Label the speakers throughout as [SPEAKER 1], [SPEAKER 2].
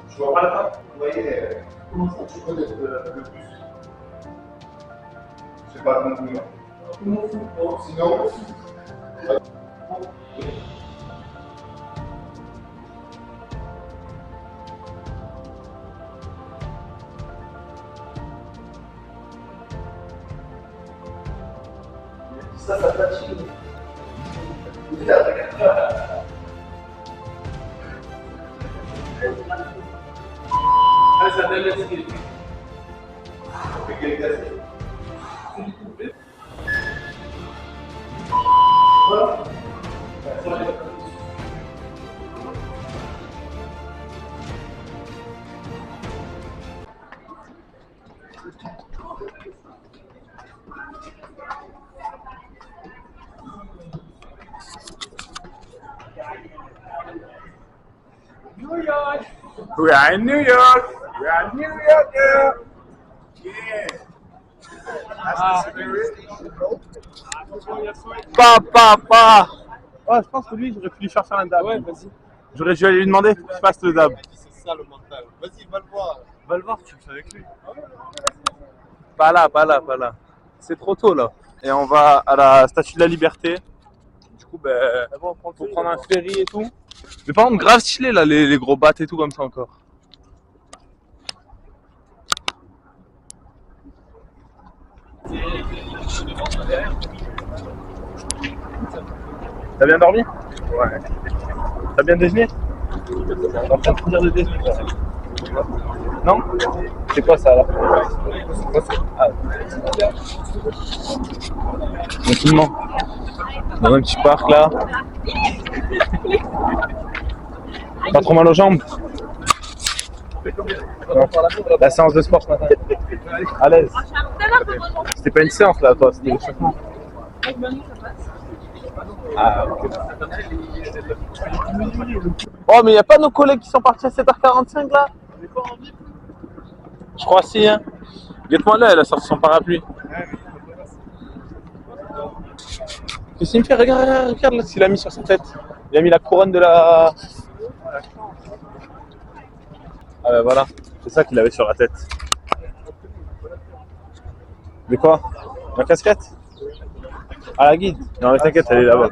[SPEAKER 1] Je vois pas la fin. Vous voyez, comment ça tu connais le bus? C'est pas non plus. Sinon. Ça fatigue.
[SPEAKER 2] Ah, ça donne la sécurité.
[SPEAKER 1] Voilà.
[SPEAKER 2] New York!
[SPEAKER 3] We are in New York. We are in New York. Yeah. That's the spirit. Pa. Oh, je pense que lui, j'aurais pu lui faire un dab.
[SPEAKER 2] Ouais, vas-y.
[SPEAKER 3] J'aurais dû aller lui demander qu'il fasse le dab.
[SPEAKER 2] C'est ça le mental. Vas-y, va le voir. Va le voir, tu le fais avec lui.
[SPEAKER 3] Pas là. C'est trop tôt là. Et on va à la Statue de la Liberté. Du coup, ben, faut prendre un ferry et tout. Mais par contre, grave stylé là, les gros battes et tout comme ça encore. T'as bien dormi? Ouais. T'as bien déjeuné? T'es en train de finir de déjeuner? Non? C'est quoi ça là? Tranquillement. Dans un petit parc là. Pas trop mal aux jambes? Non. La séance de sport ce matin. À l'aise. C'était pas une séance là toi, c'était l'échauffement. Ah, ok. Oh mais y'a pas nos collègues qui sont partis à 7h45 là? Je crois si hein. Guette-moi là, elle a sorti son parapluie. Qu'est-ce qu'il me fait? Regarde là ce qu'il a mis sur sa tête. Il a mis la couronne de la... Ah ben voilà, c'est ça qu'il avait sur la tête. De quoi? La casquette? Ah la guide? Non mais t'inquiète, elle est là-bas.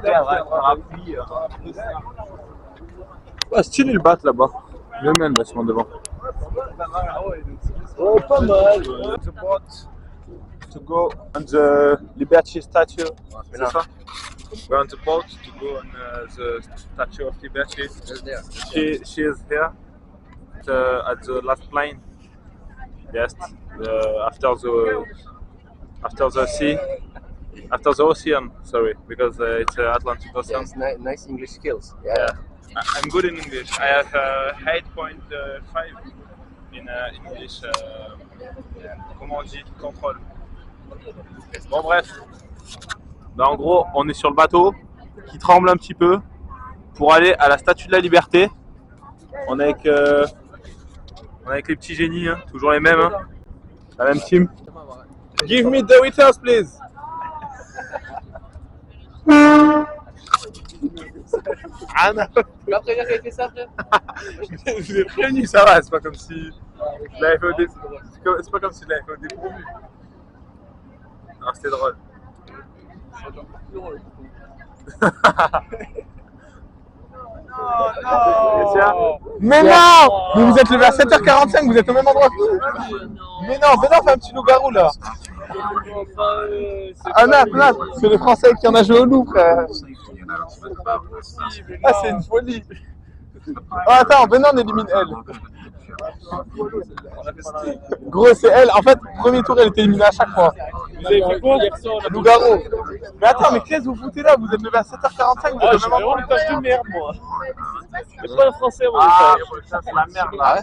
[SPEAKER 3] Ouais, stylé le bat là-bas. Le même vachement devant. Oh pas mal. The boat to go on the Liberty statue. C'est ça? We're on the boat to go on the Statue of Liberty. She is here at the last plane. Yes, after the sea, after the ocean. Sorry, because it's Atlantic Ocean.
[SPEAKER 4] Yes, nice English skills.
[SPEAKER 3] Yeah. I'm good in English. I have 8.5 in English. Comment on dit? Contrôle. Bon bref. Bah, en gros, on est sur le bateau qui tremble un petit peu pour aller à la Statue de la Liberté. On est avec les petits génies, hein, toujours les mêmes, hein, la même team. Give me the waiters, please. Ah non.
[SPEAKER 2] Tu vas prévenir qu'elle fait ça, frère?
[SPEAKER 3] Je l'ai prévenu, ça va, c'est pas comme si je l'avais fait au début. C'est pas comme si je l'avais fait au dépourvu. Non, c'était drôle.
[SPEAKER 2] Non.
[SPEAKER 3] Mais non! Mais vous êtes levé à 7h45, vous êtes au même endroit que nous. Mais non, fais un petit loup-garou là. Ah Nat, c'est les Français qui en a joué au loup, frère. Ah, c'est une folie. Oh, attends, Benin on élimine elle. Gros, c'est elle. En fait, premier tour, elle était éliminée à chaque fois.
[SPEAKER 2] Vous avez fait quoi?
[SPEAKER 3] Loup-garou. Mais attends, mais qu'est-ce que vous foutez là? Vous êtes levé à 7h45, vous êtes au même
[SPEAKER 2] J'ai
[SPEAKER 3] endroit.
[SPEAKER 2] vraiment une tâche de merde, moi. C'est pas le français, moi.
[SPEAKER 3] Ah, ça c'est la merde là.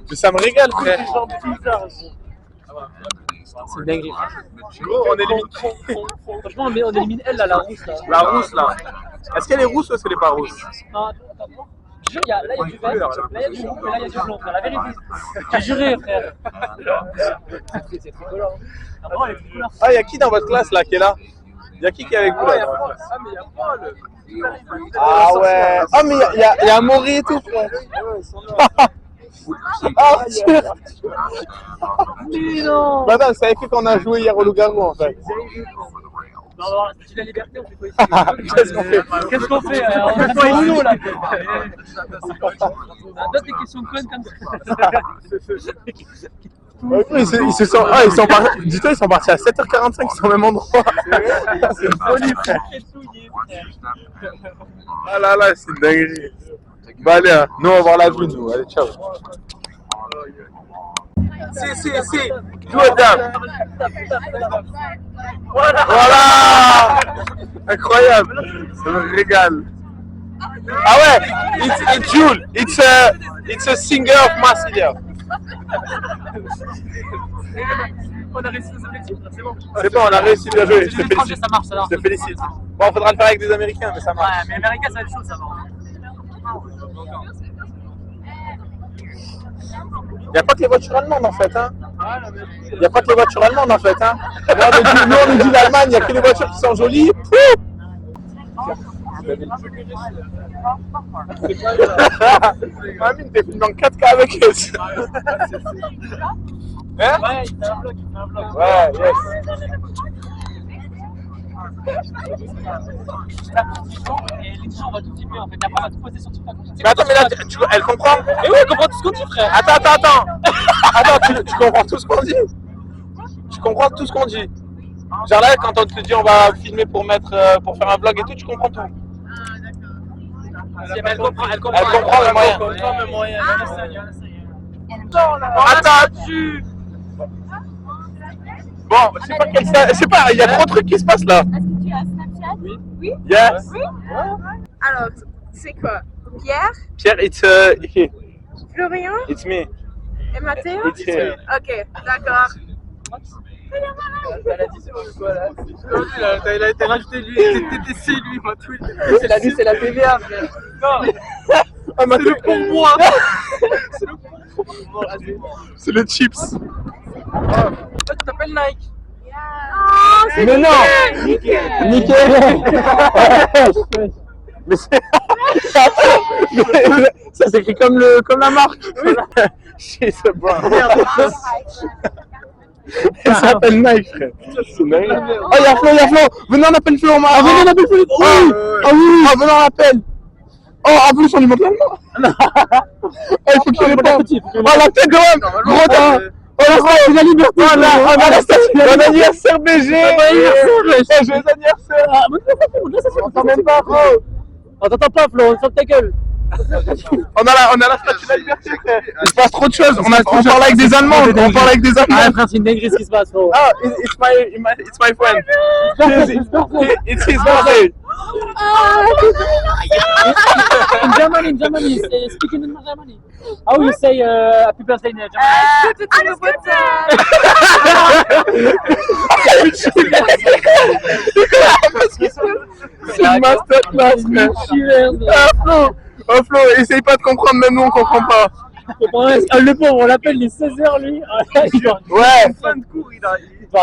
[SPEAKER 3] Mais ça me régale, frère.
[SPEAKER 2] C'est genre bizarre. C'est dingue.
[SPEAKER 3] Gros, on élimine.
[SPEAKER 2] Franchement, on élimine elle, là, la rousse, là.
[SPEAKER 3] La rousse là. Est-ce qu'elle est rousse ou est-ce qu'elle est pas rousse?
[SPEAKER 2] Non, attends. Je jure, là, il y a du vert, là, il y a du rouge, mais là, il y a du blanc, frère. La vérité. J'ai juré, frère. C'est tricolore.
[SPEAKER 3] Ah, il y a qui dans votre classe là qui est là?
[SPEAKER 4] Il y a qui est avec vous là?
[SPEAKER 3] Ah, mais il y a Paul.
[SPEAKER 4] Ah ouais. Ah mais il y a Maury et tout frère. Arthur.
[SPEAKER 2] Mais non.
[SPEAKER 4] Bah non, c'est avec eux qu'on a joué hier au loup-garou en fait.
[SPEAKER 2] Non, non, c'est la liberté, on fait quoi ici?
[SPEAKER 4] Qu'est-ce qu'on fait?
[SPEAKER 2] Qu'est-ce qu'on fait? On a pas une eau là. On donne des questions connes comme ça.
[SPEAKER 4] Ils se sont, ils sont partis. Dis-toi, ils sont partis à 7h45, ils sont au même endroit. C'est une folie frère. Ah là là, c'est une dinguerie. Bah allez, hein. Nous on va voir la vue nous. Allez, ciao. Si. Joue aux dames. Voilà. Incroyable. Ça me régale. Ah ouais, it's Jules. It's a singer of Marsilia.
[SPEAKER 2] On a réussi nos objectifs, c'est bon.
[SPEAKER 4] C'est bon, on a réussi, bien joué. Je te félicite.
[SPEAKER 2] Ça marche, alors.
[SPEAKER 4] Je te félicite. Bon, il faudra le faire avec des Américains, mais ça marche.
[SPEAKER 2] Ouais, mais Américain, ça va être chaud, ça va.
[SPEAKER 4] Il n'y a pas que les voitures allemandes en fait, hein. Il n'y a pas que les voitures allemandes en fait, hein. Nous on nous dit l'Allemagne, il n'y a que les voitures qui sont jolies. Amine, t'es filmé en 4K avec eux. Hein?
[SPEAKER 2] Ouais, il fait un vlog,
[SPEAKER 4] Ouais, yes.
[SPEAKER 2] Et les gens, on va tout filmer en fait. Après, on va tout poser sur TikTok.
[SPEAKER 4] Mais attends, mais là, elle comprend?
[SPEAKER 2] Mais oui, elle comprend tout ce qu'on dit, frère.
[SPEAKER 4] Attends. Attends, tu comprends tout ce qu'on dit? Tu comprends tout ce qu'on dit? Genre là, quand on te dit on va filmer pour faire un vlog et tout, tu comprends tout?
[SPEAKER 2] Elle comprend
[SPEAKER 4] le moyen. Attends, bon, je sais pas, il y a trop de trucs qui se passent là.
[SPEAKER 5] Est-ce que tu as Snapchat? Oui.
[SPEAKER 4] Yes.
[SPEAKER 5] Oui. Alors, c'est quoi? Pierre?
[SPEAKER 4] Pierre, it's
[SPEAKER 5] Florian?
[SPEAKER 4] it's me.
[SPEAKER 5] Et Mathéo?
[SPEAKER 4] It's here.
[SPEAKER 5] Ok, d'accord.
[SPEAKER 2] Elle a dit c'est quoi là? Il a été rajouté lui, TTC lui, moi tout. C'est la TVA, frère. Non,
[SPEAKER 4] Ah,
[SPEAKER 2] c'est le pourboire. C'est le pourboire.
[SPEAKER 4] C'est le chips.
[SPEAKER 2] Toi, tu t'appelles Nike.
[SPEAKER 5] Oh, c'est
[SPEAKER 4] Mais non. Nickel. Mais ça s'écrit comme la marque. She's a brand. Elle s'appelle Nike, frère. C'est dingue. Oh, il y a Flo. Venez, on appelle Flo. Venez, on appelle Flo. Venez, on l'appelle. Oh, en plus, on lui montre l'allemand. Il faut qu'il réponde. Oh, la tête de homme. Gros temps. Oh, c'est la liberté. Bon anniversaire, BG. Joyeux anniversaire. On s'en même pas, Flo.
[SPEAKER 2] On t'entend pas, Flo, on sort ta gueule.
[SPEAKER 4] On a la statue de la liberté, frère. Il se passe trop de choses. On parle avec des Allemands.
[SPEAKER 2] Ah, frère, c'est une dinguerie ce qui se passe, frérot.
[SPEAKER 4] Ah, it's my friend. It's his birthday.
[SPEAKER 2] In Germany, speaking in Germany. How you say happy birthday in Germany?
[SPEAKER 5] Alles Gute!
[SPEAKER 4] C'est une masterclass, frère. Oh Flo, essaye pas de comprendre, même nous on comprend pas.
[SPEAKER 2] Le pauvre, on l'appelle les 16h lui.
[SPEAKER 4] Ouais.
[SPEAKER 2] Fin de cours, il va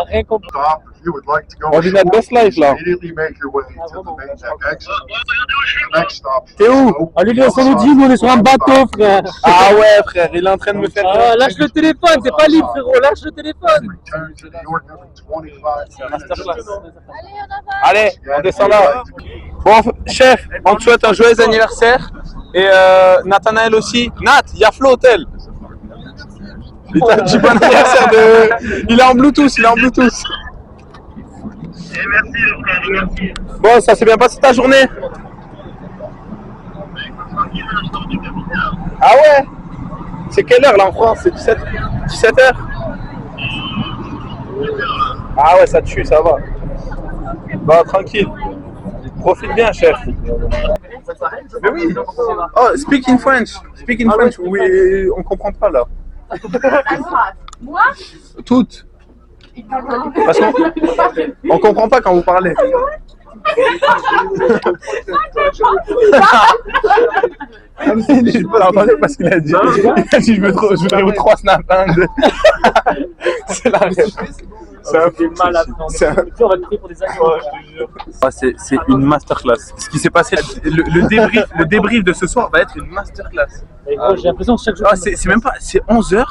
[SPEAKER 2] rien comprendre.
[SPEAKER 1] Stop. If you would like to go
[SPEAKER 4] On vit notre best life là.
[SPEAKER 1] immediately make your way to the main deck exit. The next stop.
[SPEAKER 4] T'es où?
[SPEAKER 2] Ah, lui, il est sur nous dit, nous on est sur un bateau, frère.
[SPEAKER 4] Ah ouais, frère, il est en train de me faire.
[SPEAKER 2] Ah, lâche le téléphone, c'est pas libre, frérot, lâche le téléphone.
[SPEAKER 1] Return to New York every 25 minutes.
[SPEAKER 4] Allez, on descend là. Bon, chef, on te souhaite un joyeux anniversaire. Et Nathanaël aussi. Nat, il y a Flo Hotel. Putain, dis bon anniversaire de. Il est en Bluetooth,
[SPEAKER 3] Merci.
[SPEAKER 4] Bon, ça s'est bien passé ta journée? Ah ouais? C'est quelle heure là en France? C'est 17h? Ah ouais, ça tue, ça va. Bon, tranquille. Profite bien, chef. Mais oui. Oh, speak in French. Oui, on comprend pas là.
[SPEAKER 5] Moi?
[SPEAKER 4] Toutes. Parce qu'on comprend pas quand vous parlez. Je peux leur parler parce qu'il a dit je voudrais 3 snaps. C'est la rêve. C'est un
[SPEAKER 2] J'ai mal à
[SPEAKER 4] c'est un-
[SPEAKER 2] on va te payer pour des animaux.
[SPEAKER 3] Ah, c'est une masterclass. Ce qui s'est passé, le débrief de ce soir va être une masterclass.
[SPEAKER 2] Et gros, j'ai l'impression que chaque jour.
[SPEAKER 3] Ah, c'est même pas, c'est 11h.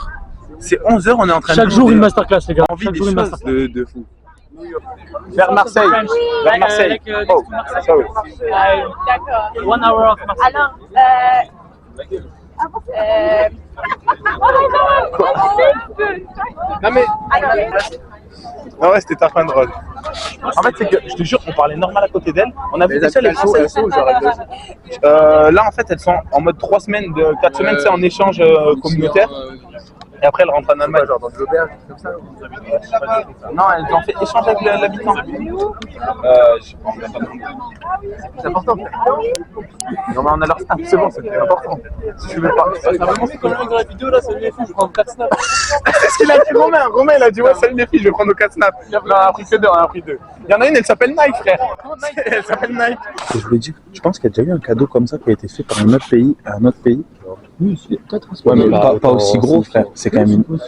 [SPEAKER 3] C'est 11h, on est en train de
[SPEAKER 2] Chaque jour une masterclass, les gars.
[SPEAKER 3] envie
[SPEAKER 2] Chaque
[SPEAKER 3] des
[SPEAKER 2] jour une
[SPEAKER 3] choses
[SPEAKER 2] masterclass.
[SPEAKER 3] de fou. Vers Marseille. Vers Marseille. Oh, sorry.
[SPEAKER 5] D'accord.
[SPEAKER 2] 1 hour of Marseille.
[SPEAKER 5] Alors,
[SPEAKER 3] Non mais,
[SPEAKER 5] alors,
[SPEAKER 3] ah ouais, c'était ta fin de rôle. En fait, c'est que, je te jure, on parlait normal à côté d'elle. On a vu que ça, les Françaises. Là, en fait, elles sont en mode 3 semaines, 4 semaines, c'est en échange communautaire. Et après, elles rentrent en Allemagne. Genre dans des auberges, comme ça. Non, elles ont fait échange avec l'habitant. Je sais pas, on l'a pas demandé. C'est important. Non, mais on a leur snap, c'est bon, c'est important. Si tu veux pas.
[SPEAKER 2] Vraiment, c'est quand même dans la vidéo là, c'est les filles, je prends 4 snaps.
[SPEAKER 3] C'est ce qu'il a dit, Romain. Romain, il a dit, ouais, salut les filles, je vais prendre nos 4 snaps. Non, on a pris que 2, on a pris 2. Il y en a une, elle s'appelle Nike, frère. Elle s'appelle Nike.
[SPEAKER 6] Et je voulais dire, tu penses qu'il y a déjà eu un cadeau comme ça qui a été fait par un autre pays à un autre pays?
[SPEAKER 2] Oui, c'est peut-être.
[SPEAKER 6] Ouais, mais pas aussi gros, frère. C'est quand même une.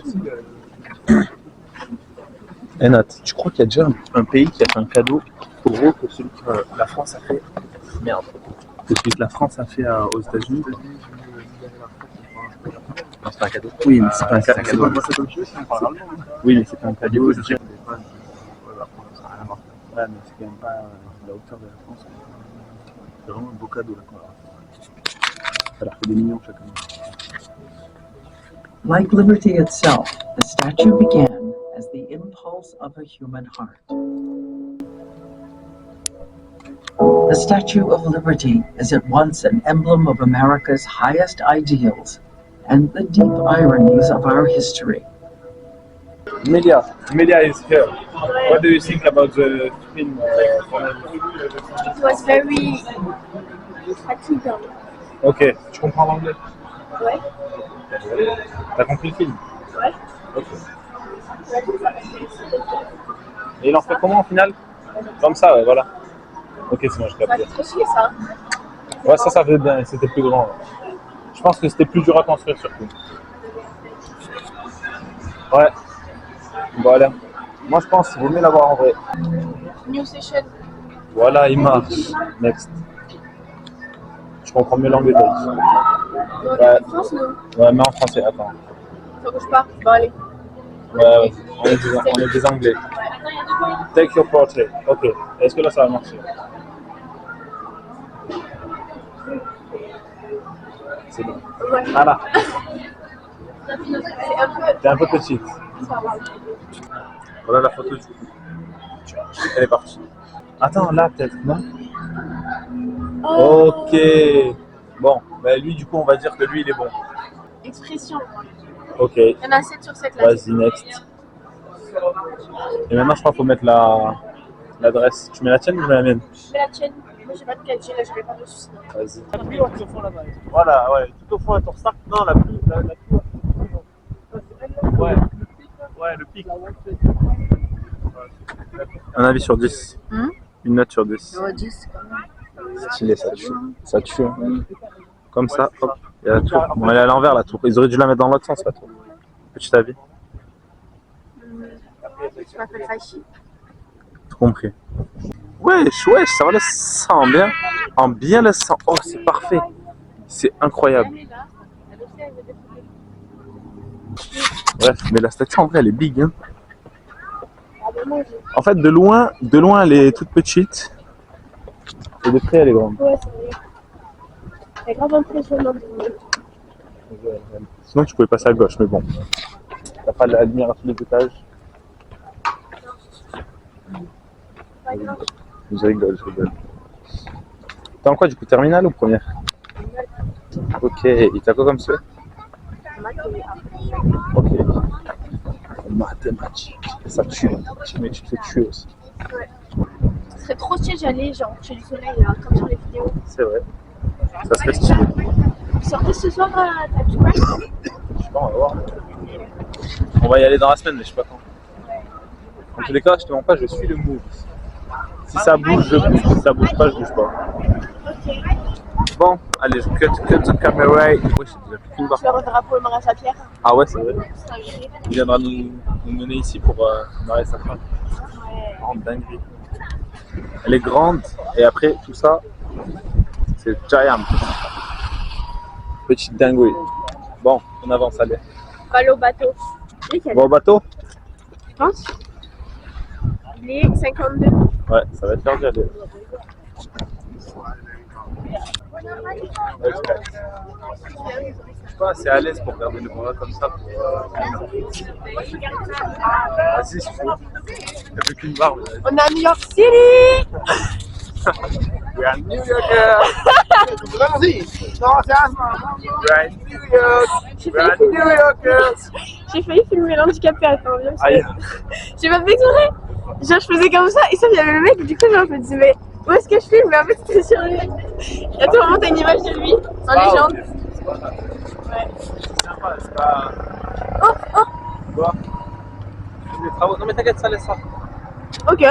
[SPEAKER 6] Eh Nat, tu crois qu'il y a déjà un pays qui a fait un cadeau plus gros que celui que la France a fait? Merde. Que celui que la France a fait aux États-Unis? Non, c'est pas un cadeau. Oui, mais c'est pas un cadeau. C'est pas ça comme chose, oui, mais c'est pas un cadeau. Je dirais. Ouais, mais c'est quand même pas la hauteur de la France. C'est vraiment un beau cadeau là. Ça leur fait des millions chaque année.
[SPEAKER 7] Like liberty itself, the statue began as the impulse of a human heart. The Statue of Liberty is at once an emblem of America's highest ideals and the deep ironies of our history.
[SPEAKER 3] Melia is here. What do you think about the film?
[SPEAKER 5] it was very fatigant.
[SPEAKER 3] Ok, tu comprends l'anglais?
[SPEAKER 5] Ouais.
[SPEAKER 3] T'as compris le film?
[SPEAKER 5] Ouais.
[SPEAKER 3] Ok. Et il en fait comment en finale? Comme ça, ouais, voilà. Ok, c'est bon, je
[SPEAKER 5] Ça
[SPEAKER 3] capte.
[SPEAKER 5] fait trop chier ça.
[SPEAKER 3] Ouais, ça fait bien, c'était plus grand. Ouais. Je pense que c'était plus dur à construire surtout. Ouais. Bon, allez. Moi, je pense qu'il vaut mieux l'avoir en vrai.
[SPEAKER 5] New session.
[SPEAKER 3] Voilà, il marche. Next. Je comprends mieux l'anglais. Ouais.
[SPEAKER 5] En France, nous.
[SPEAKER 3] Ouais, mais en français, attends.
[SPEAKER 5] Ça bouge pas. Bon, allez.
[SPEAKER 3] Ouais, on est des anglais. Take your portrait. Ok. Est-ce que là, ça va marcher? C'est bon.
[SPEAKER 5] Ouais.
[SPEAKER 3] Voilà.
[SPEAKER 5] C'est un peu.
[SPEAKER 3] T'es un peu petite. Voilà la photo du coup. Elle est partie. Attends, là peut-être, non?
[SPEAKER 5] Oh.
[SPEAKER 3] Ok. Bon, bah lui du coup on va dire que lui il est bon.
[SPEAKER 5] Expression.
[SPEAKER 3] Ok.
[SPEAKER 5] Il y en a 7 sur 7 là.
[SPEAKER 3] Vas-y, next. Et maintenant je crois qu'il faut mettre l'adresse. Tu mets la tienne ou je mets la mienne?
[SPEAKER 5] Je mets la tienne. Moi j'ai pas de 4G là, je vais pas dessus.
[SPEAKER 3] Vas-y.
[SPEAKER 2] La pluie, on se fond là-bas.
[SPEAKER 3] Voilà, ouais, tout au fond à ton sac. Non, la pluie, la pluie. Ouais. Ouais, le pic.
[SPEAKER 6] Un avis sur 10. Une note sur 10.
[SPEAKER 5] 10 quand même.
[SPEAKER 6] Stylé, ça tue. Ça tue. Hein. Comme ça, hop, il y a la tour. Bon, elle est à l'envers la tour. Ils auraient dû la mettre dans l'autre sens la tour. Petit avis.
[SPEAKER 5] Je m'appelle Fachi.
[SPEAKER 6] Tout compris. Wesh, ça va, le sang bien. En bien le sang. Oh, c'est parfait. C'est incroyable.
[SPEAKER 5] Elle est là. Elle aussi, elle veut des photos.
[SPEAKER 6] Bref, mais la statue en vrai elle est big. Hein.
[SPEAKER 5] Ah ben moi j'ai.
[SPEAKER 6] En fait, de loin elle est toute petite. Et de près elle est grande.
[SPEAKER 5] Ouais, c'est vrai. C'est grave impressionnant.
[SPEAKER 6] Sinon tu pouvais passer à gauche, mais bon. T'as pas la lumière à tous les étages. Je rigole. T'es en quoi du coup, terminale ou première? Ok, et t'as quoi comme souhait? Ok. Mathématiques. Ça tue, mais tu te fais tuer aussi.
[SPEAKER 5] Ouais. Ce serait trop stylé, j'allais genre chez du soleil là, comme sur les vidéos.
[SPEAKER 6] C'est vrai. Ça serait stylé.
[SPEAKER 5] Vous sortez ce soir à Times Square?
[SPEAKER 6] Je sais pas, on va voir. On va y aller dans la semaine, mais je sais pas quand. En tous les cas, je te mens pas, je suis le move. Si ça bouge, je bouge. Si ça bouge pas, je bouge pas.
[SPEAKER 5] Ok.
[SPEAKER 6] Bon, Allez, je cut the camera. Ouais, c'est déjà plus qu'une barre.
[SPEAKER 5] Tu le reverras pour le mariage à Pierre.
[SPEAKER 6] Ah ouais, c'est vrai.
[SPEAKER 5] C'est un vrai.
[SPEAKER 6] Il viendra nous mener ici pour marier sa femme.
[SPEAKER 5] Ouais.
[SPEAKER 6] Grande dinguerie. Elle est grande et après tout ça, c'est giant. Petite dinguerie. Bon, on avance, allez.
[SPEAKER 5] On va aller au bateau. Lesquels
[SPEAKER 6] Bon, au bateau?
[SPEAKER 5] Tu penses? Il est 52.
[SPEAKER 6] Ouais, ça va être dur d'y aller. Je suis pas assez à l'aise pour regarder le bras comme ça. Vas-y, je faut. T'as plus qu'une barre.
[SPEAKER 5] On est à New York City.
[SPEAKER 6] We are New Yorkers.
[SPEAKER 1] Vas-y. Non, c'est un.
[SPEAKER 6] We are New York. We are New Yorkers.
[SPEAKER 5] J'ai failli filmer l'handicapé. Attends, viens.
[SPEAKER 6] Aïe.
[SPEAKER 5] J'ai pas fait exprès. Genre, je faisais comme ça et ça, il y avait le mec. Du coup, genre, je me disais, mais où est-ce que je filme? Mais en fait, c'était sur lui. Et à tout moment, t'as une image de lui en légende. Ouais.
[SPEAKER 6] C'est sympa, c'est pas.
[SPEAKER 5] Oh, oh.
[SPEAKER 6] Quoi? Les travaux. Non, mais t'inquiète, ça laisse ça.
[SPEAKER 5] Ok.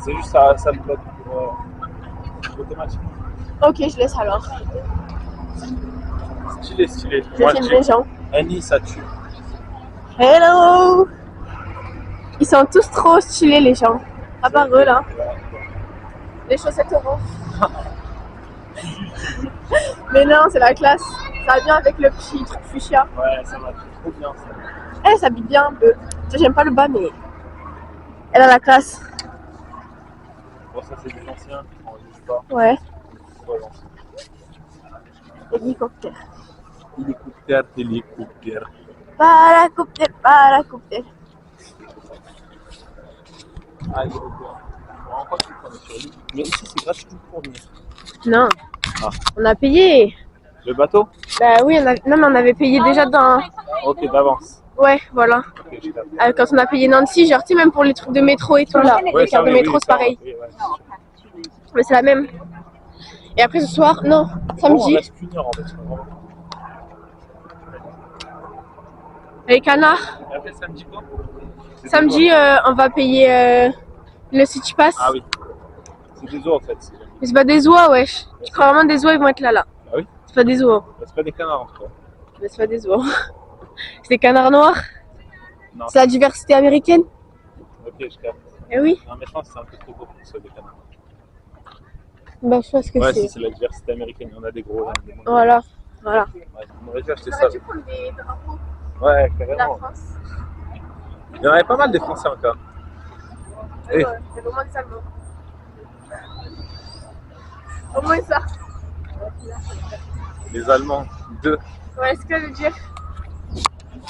[SPEAKER 6] C'est juste ça le bloque pour automatiquement.
[SPEAKER 5] Ok, je laisse alors.
[SPEAKER 6] Stylé, stylé.
[SPEAKER 5] Je filme les gens.
[SPEAKER 6] Annie, ça tue.
[SPEAKER 5] Hello. Ils sont tous trop stylés, les gens. À part eux, là. Les chaussettes oranges. Mais non, c'est la classe. Ça va bien avec le petit truc fuchsia.
[SPEAKER 6] Ouais, ça va trop bien ça.
[SPEAKER 5] Elle s'habille bien un peu. J'aime pas le bas, mais elle a la classe.
[SPEAKER 6] Bon, ça c'est des anciens, on les juge pas.
[SPEAKER 5] Ouais.
[SPEAKER 6] Ouais, l'ancien.
[SPEAKER 5] Hélicoptère.
[SPEAKER 6] Hélicoptère.
[SPEAKER 5] Paracoptère, paracoptère.
[SPEAKER 6] Ah, hélicoptère. On va encore qu'on est sur l'île. Mais ici c'est gratuit pour venir.
[SPEAKER 5] Non.
[SPEAKER 6] Ah.
[SPEAKER 5] On a payé.
[SPEAKER 6] Le bateau?
[SPEAKER 5] Bah oui, non, mais on avait payé déjà dans.
[SPEAKER 6] Ok, d'avance.
[SPEAKER 5] Ouais, voilà.
[SPEAKER 6] Ok, je capte.
[SPEAKER 5] Quand on a payé Nancy, genre, tu sais, même pour les trucs de métro et tout là.
[SPEAKER 6] Ouais,
[SPEAKER 5] Les cartes de métro, c'est pareil.
[SPEAKER 6] Ouais,
[SPEAKER 5] Mais c'est la même. Et après ce soir, non,
[SPEAKER 6] on
[SPEAKER 5] samedi,
[SPEAKER 6] reste qu'une heure en fait.
[SPEAKER 5] avec Canard.
[SPEAKER 6] Et après samedi quoi? C'est
[SPEAKER 5] Samedi,
[SPEAKER 6] des oies.
[SPEAKER 5] on va payer le City Pass.
[SPEAKER 6] Ah oui. C'est des oies en fait.
[SPEAKER 5] Mais c'est pas des oies, wesh. Tu crois vraiment des oies, ils vont être là.
[SPEAKER 6] Ah oui?
[SPEAKER 5] C'est pas des oies.
[SPEAKER 6] C'est pas des canards en tout cas.
[SPEAKER 5] Mais c'est pas des oies. C'est des canards noirs.
[SPEAKER 6] Non.
[SPEAKER 5] C'est la diversité américaine.
[SPEAKER 6] Ok, je capte.
[SPEAKER 5] Eh oui.
[SPEAKER 6] Non, mais je pense que c'est un peu trop gros pour que ce soit des canards.
[SPEAKER 5] Bah, je pense que
[SPEAKER 6] Ouais,
[SPEAKER 5] c'est.
[SPEAKER 6] si c'est la diversité américaine, il y en a des gros. Là, des moindres.
[SPEAKER 5] Voilà. Voilà.
[SPEAKER 6] Ouais, on aurait dû acheter ça.
[SPEAKER 5] prendre des drapeaux
[SPEAKER 6] Ouais,
[SPEAKER 5] de la
[SPEAKER 6] carrément.
[SPEAKER 5] France.
[SPEAKER 6] Il y en avait pas mal des Français encore.
[SPEAKER 5] Il y a vraiment des Allemands. Au moins ça.
[SPEAKER 6] Les Allemands, 2.
[SPEAKER 5] Ouais, c'est ce que je veux dire.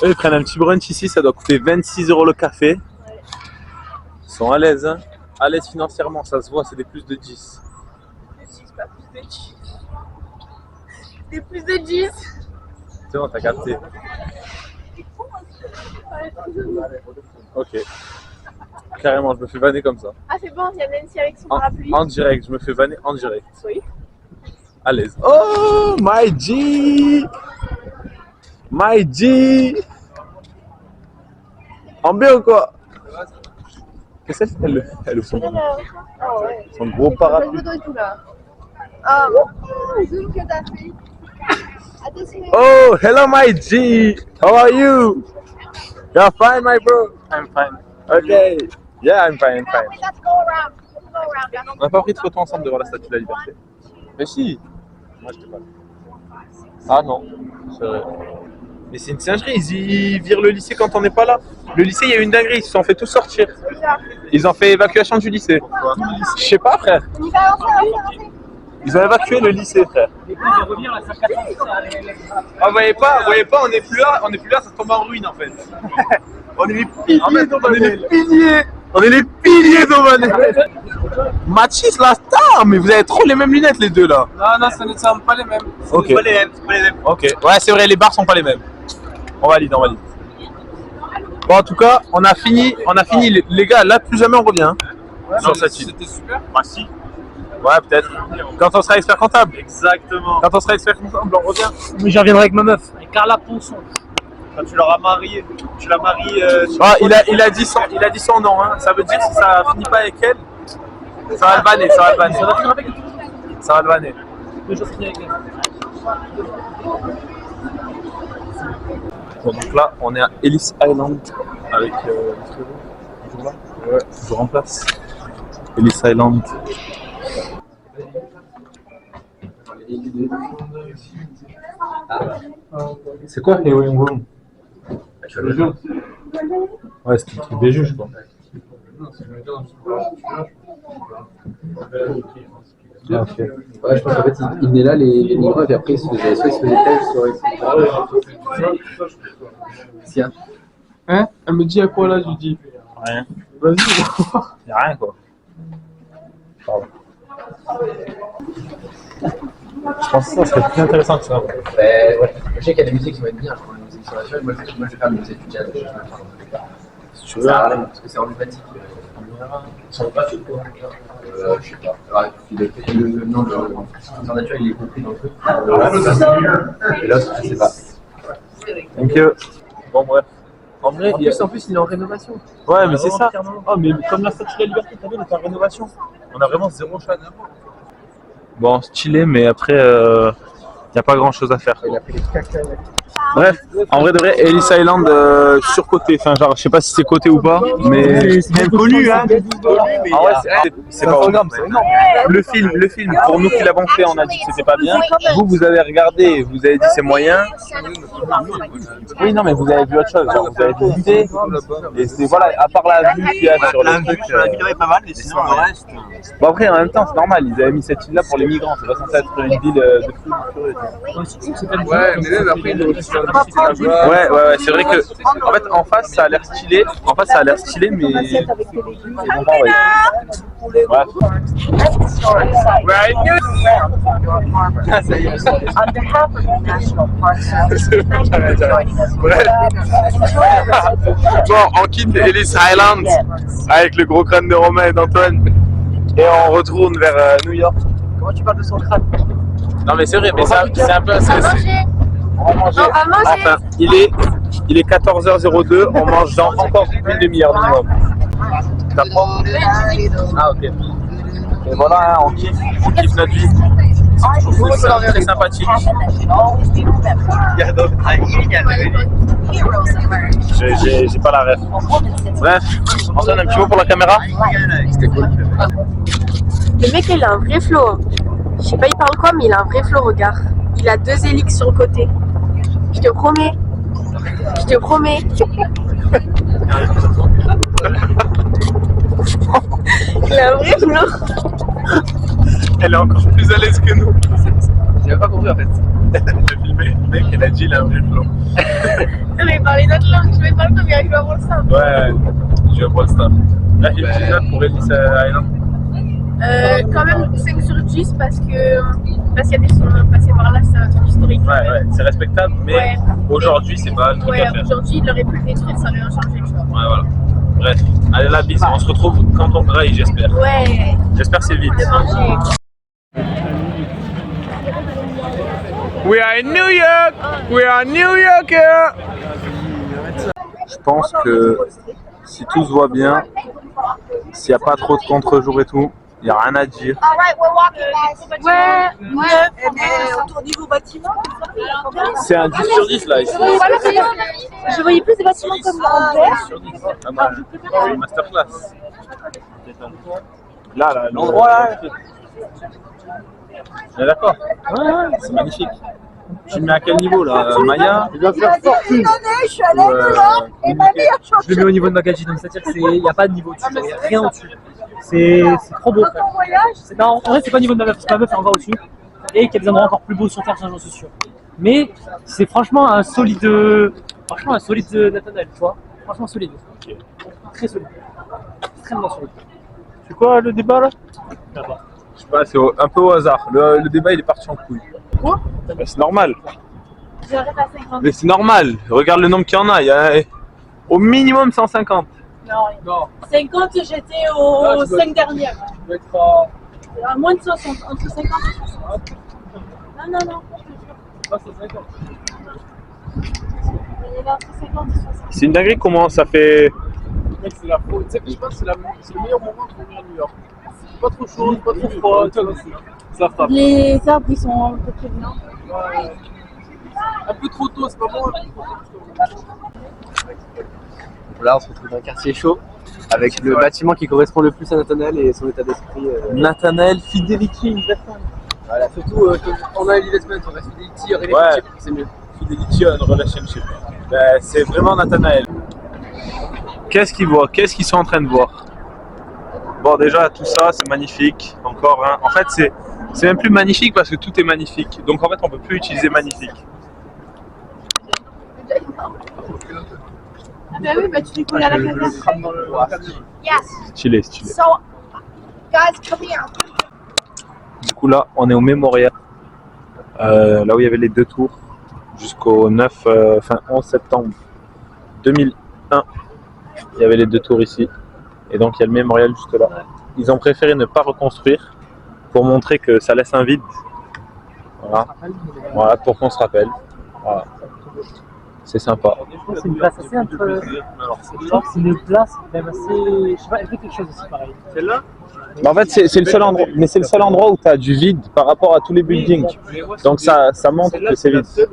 [SPEAKER 6] Eux, ils prennent un petit brunch ici, ça doit coûter 26 € le café. Ils sont à l'aise, hein. À l'aise financièrement, ça se voit, c'est des plus de 10.
[SPEAKER 5] Pas plus de 10. Des plus de 10.
[SPEAKER 6] C'est bon, t'as capté. Ok. Carrément, je me fais vanner comme ça.
[SPEAKER 5] Ah, c'est bon, il y a Nancy avec son parapluie.
[SPEAKER 6] En direct, je me fais vanner en direct.
[SPEAKER 5] Oui.
[SPEAKER 6] À l'aise. Oh, my G! My G! En B ou quoi? Qu'est-ce qu'elle fait? Elle ouvre
[SPEAKER 5] Ah ouais.
[SPEAKER 6] son gros parapluie.
[SPEAKER 5] Ah, zoom que t'as fait. Attention.
[SPEAKER 6] Oh, hello, my G! How are you? You're fine, my bro?
[SPEAKER 3] I'm fine.
[SPEAKER 6] Okay. Yeah, I'm fine, I'm fine.
[SPEAKER 5] Let's go around. Let's go around.
[SPEAKER 6] On n'a pas pris de photo ensemble devant la Statue de la Liberté. Mais si. Moi, je t'ai pas. Ah non, c'est vrai. Mais c'est une singerie, ils virent le lycée quand on n'est pas là. Le lycée, il y a eu une dinguerie, ils se sont fait tous sortir. Ils ont fait évacuation du lycée. Je sais pas, frère.
[SPEAKER 5] On y va, avancer.
[SPEAKER 6] Ils ont évacué le lycée, frère. Ah, vous voyez pas, on n'est plus là, ça tombe en ruine en fait. On est les piliers d'Omanet. On est les piliers d'Omanet. Mathis, la star, mais vous avez trop les mêmes lunettes les deux là.
[SPEAKER 2] Non, ça ne semble pas les mêmes.
[SPEAKER 6] Ok.
[SPEAKER 3] C'est pas les mêmes.
[SPEAKER 6] Ok. Ouais, c'est vrai, les barres sont pas les mêmes. On valide. Bon, en tout cas, on a fini. Les gars, là, plus jamais on revient. Hein, sur cette île.
[SPEAKER 2] C'était super.
[SPEAKER 3] Bah si.
[SPEAKER 6] Ouais, peut-être. Quand on sera expert comptable.
[SPEAKER 3] Exactement.
[SPEAKER 6] Quand on sera expert comptable, on revient.
[SPEAKER 2] Mais j'en reviendrai avec ma meuf, avec Carla Ponson.
[SPEAKER 3] Quand tu l'auras marié, tu la maries.
[SPEAKER 6] Ah, il a dit son nom. Hein. Ça veut dire si ça finit pas avec elle, ça va le banner.
[SPEAKER 2] Ça va finir avec
[SPEAKER 6] Ça va le banner.
[SPEAKER 2] deux jours finis avec elle.
[SPEAKER 6] Bon, donc là, on est à Ellis Island avec toujours là. Ouais, toujours en place. Ellis Island. C'est quoi Hearing Room? Ouais, c'est le truc des juges quoi. Ah, ok.
[SPEAKER 2] Ouais, je pense qu'en fait, il venait là, les migrants, et puis après, soit ils se faisaient tel, soit ils se faisaient. Tiens.
[SPEAKER 4] Hein? Elle me dit à quoi là, je lui dis.
[SPEAKER 6] Rien.
[SPEAKER 4] Vas-y.
[SPEAKER 6] Y'a rien quoi. Pardon. Je pense que ça serait plus intéressant que ça.
[SPEAKER 2] Ouais. Je sais qu'il y a des musiques qui vont être bien, je crois, les musiques sur la chaîne. Moi, je vais faire mes études jazz, je vais faire dans tous les cas.
[SPEAKER 6] Si tu veux.
[SPEAKER 2] Parce que c'est emblématique. C'est emblématique quoi. Je sais pas. Alors, le nom de nature, il est compris dans le truc. Et l'autre, je sais pas.
[SPEAKER 6] Thank you. Bon, bref. En vrai,
[SPEAKER 2] En plus, il est en rénovation.
[SPEAKER 6] ouais, mais c'est ça. Oh, mais comme la statue de la liberté, t'as vu, elle est en rénovation. On a vraiment zéro choix. Bon, stylé, mais après, y a pas grand chose à faire.
[SPEAKER 2] Il a pris les caca.
[SPEAKER 6] Bref, en vrai de vrai, Ellis Island surcoté. Enfin, genre, je sais pas si c'est coté ou pas, mais c'est bien connu, hein. Ah ouais, c'est pas énorme, c'est énorme. Le film, pour nous qui l'avons fait, on a dit que c'était pas bien. Vous avez regardé, vous avez dit c'est moyen. Oui, non, mais vous avez vu autre chose. Genre, vous avez visité. Et c'est voilà, à part la vue qu'il y a sur le truc.
[SPEAKER 3] La vidéo est pas mal, mais sinon le reste.
[SPEAKER 6] Bon, après, en même temps, c'est normal. Ils avaient mis cette île là pour les migrants. C'est pas censé être une ville de fous furieux.
[SPEAKER 4] Ouais, mais même après, il aurait
[SPEAKER 6] Ouais, c'est vrai que en fait en face ça a l'air stylé, mais ouais. Bref. Bon, on quitte Ellis Island avec le gros crâne de Romain et d'Antoine et on retourne vers New York.
[SPEAKER 2] Comment tu parles de son crâne?
[SPEAKER 6] Non mais c'est vrai, mais ça c'est un peu assez. On va manger. Enfin, il est 14h02, on mange dans encore une demi-heure minimum. T'apprends? Ah ok. Et voilà, hein, on kiffe notre vie. C'est très sympathique. J'ai pas la ref. Bref, Antoine, un petit mot pour la caméra?
[SPEAKER 2] C'était cool.
[SPEAKER 5] Le mec, il a un vrai flow. Hein. Je sais pas, il parle quoi, mais il a un vrai flow, regarde. Il a 2 hélices sur le côté. Je te promets. Je te promets. Il a un vrai flow.
[SPEAKER 6] Elle est encore plus à l'aise que nous.
[SPEAKER 2] J'ai pas compris en fait.
[SPEAKER 6] J'ai filmé le mec, elle a dit il a un vrai flow.
[SPEAKER 5] Non, mais il parlait d'autres langues. Je vais pas le comme il va voir ça.
[SPEAKER 6] Ouais, je vois le staff. Là, j'ai une petite note pour Ellis Island.
[SPEAKER 5] Quand même 5 sur 10 parce qu'il y a des sons passés par là, c'est un truc historique.
[SPEAKER 6] Ouais, c'est respectable, mais aujourd'hui, c'est pas le truc à faire.
[SPEAKER 5] Aujourd'hui, il aurait pu le détruire, ça aurait rien changé, tu vois.
[SPEAKER 6] Ouais, voilà. Bref, allez la bise, on se retrouve quand on graille, j'espère.
[SPEAKER 5] Ouais,
[SPEAKER 6] J'espère que c'est vite.
[SPEAKER 5] de manger.
[SPEAKER 6] We are in New York! We are New Yorker! Je pense que si tout se voit bien, s'il n'y a pas trop de contre-jours et tout, il n'y a rien à dire.
[SPEAKER 5] Ouais.
[SPEAKER 8] Autour niveau bâtiment.
[SPEAKER 6] C'est un 10 sur 10 là ici.
[SPEAKER 8] Je voyais plus des bâtiments comme Anvers.
[SPEAKER 6] 10 sur 10. Ah bah, masterclass. Là, l'endroit là. On est d'accord? Ouais, c'est magnifique. Tu le mets à quel niveau là? Maya?
[SPEAKER 8] Je suis allée dehors et ma mère
[SPEAKER 9] Je le mets au niveau de Magaji, donc c'est-à-dire qu'il n'y a pas de niveau dessus, il n'y a rien au-dessus. C'est trop beau. Non, en vrai, c'est pas au niveau de ma meuf, parce que ma meuf est encore au-dessus. Et qu'il y a des endroits encore plus beaux sur Terre, j'en suis sûr. Mais c'est franchement un solide Nathanael, tu vois. Franchement solide.
[SPEAKER 6] Ok.
[SPEAKER 9] Très solide. Extrêmement solide.
[SPEAKER 6] C'est quoi le débat là? Je sais pas, c'est un peu au hasard. Le débat il est parti en couille.
[SPEAKER 5] Quoi?
[SPEAKER 6] Bah, c'est normal.
[SPEAKER 5] J'arrête à 50.
[SPEAKER 6] Mais c'est normal. Regarde le nombre qu'il y en a. Il y a au minimum 150.
[SPEAKER 8] Non. 50, j'étais aux 5 dernières. À moins de 60, entre 50 et 60. Non. Il y avait entre 50 et 60.
[SPEAKER 6] C'est une dinguerie comment ça fait.
[SPEAKER 4] Mec, c'est la faute. Tu sais que je pense que c'est le meilleur moment pour venir à New York. C'est pas trop chaud, pas trop froid.
[SPEAKER 8] Les arbres, ils sont un peu très bien.
[SPEAKER 9] Un peu trop tôt, c'est pas bon.
[SPEAKER 2] Là, on se retrouve dans un quartier chaud avec le bâtiment qui correspond le plus à Nathanaël et son état d'esprit.
[SPEAKER 6] Nathanaël Fidelity Investment.
[SPEAKER 2] Voilà, surtout on a l'investment, on a Fidelity,
[SPEAKER 6] Ouais.
[SPEAKER 2] c'est mieux.
[SPEAKER 6] Fidelity on Relationship. Ben, c'est vraiment Nathanaël. Qu'est-ce qu'ils voient? Qu'est-ce qu'ils sont en train de voir? Bon, déjà, tout ça, c'est magnifique. Encore, hein. En fait, c'est même plus magnifique parce que tout est magnifique. Donc, en fait, on peut plus utiliser magnifique.
[SPEAKER 5] Ah bah oui, bah tu décolles à la caméra. Yes.
[SPEAKER 6] Stylé, stylé.
[SPEAKER 5] So, guys, come here.
[SPEAKER 6] Du coup, là, on est au mémorial. Là où il y avait les deux tours. Jusqu'au 11 septembre 2001. Il y avait les deux tours ici. Et donc, il y a le mémorial juste là. Ils ont préféré ne pas reconstruire pour montrer que ça laisse un vide. Voilà, voilà pour qu'on se rappelle. Voilà. C'est sympa.
[SPEAKER 9] C'est une place assez entre. C'est une place même assez. Je sais pas, elle fait quelque chose aussi pareil. Celle-là.
[SPEAKER 6] En fait, c'est le seul endroit, mais c'est le seul endroit où tu as du vide par rapport à tous les buildings. Donc ça montre que c'est vide. C'est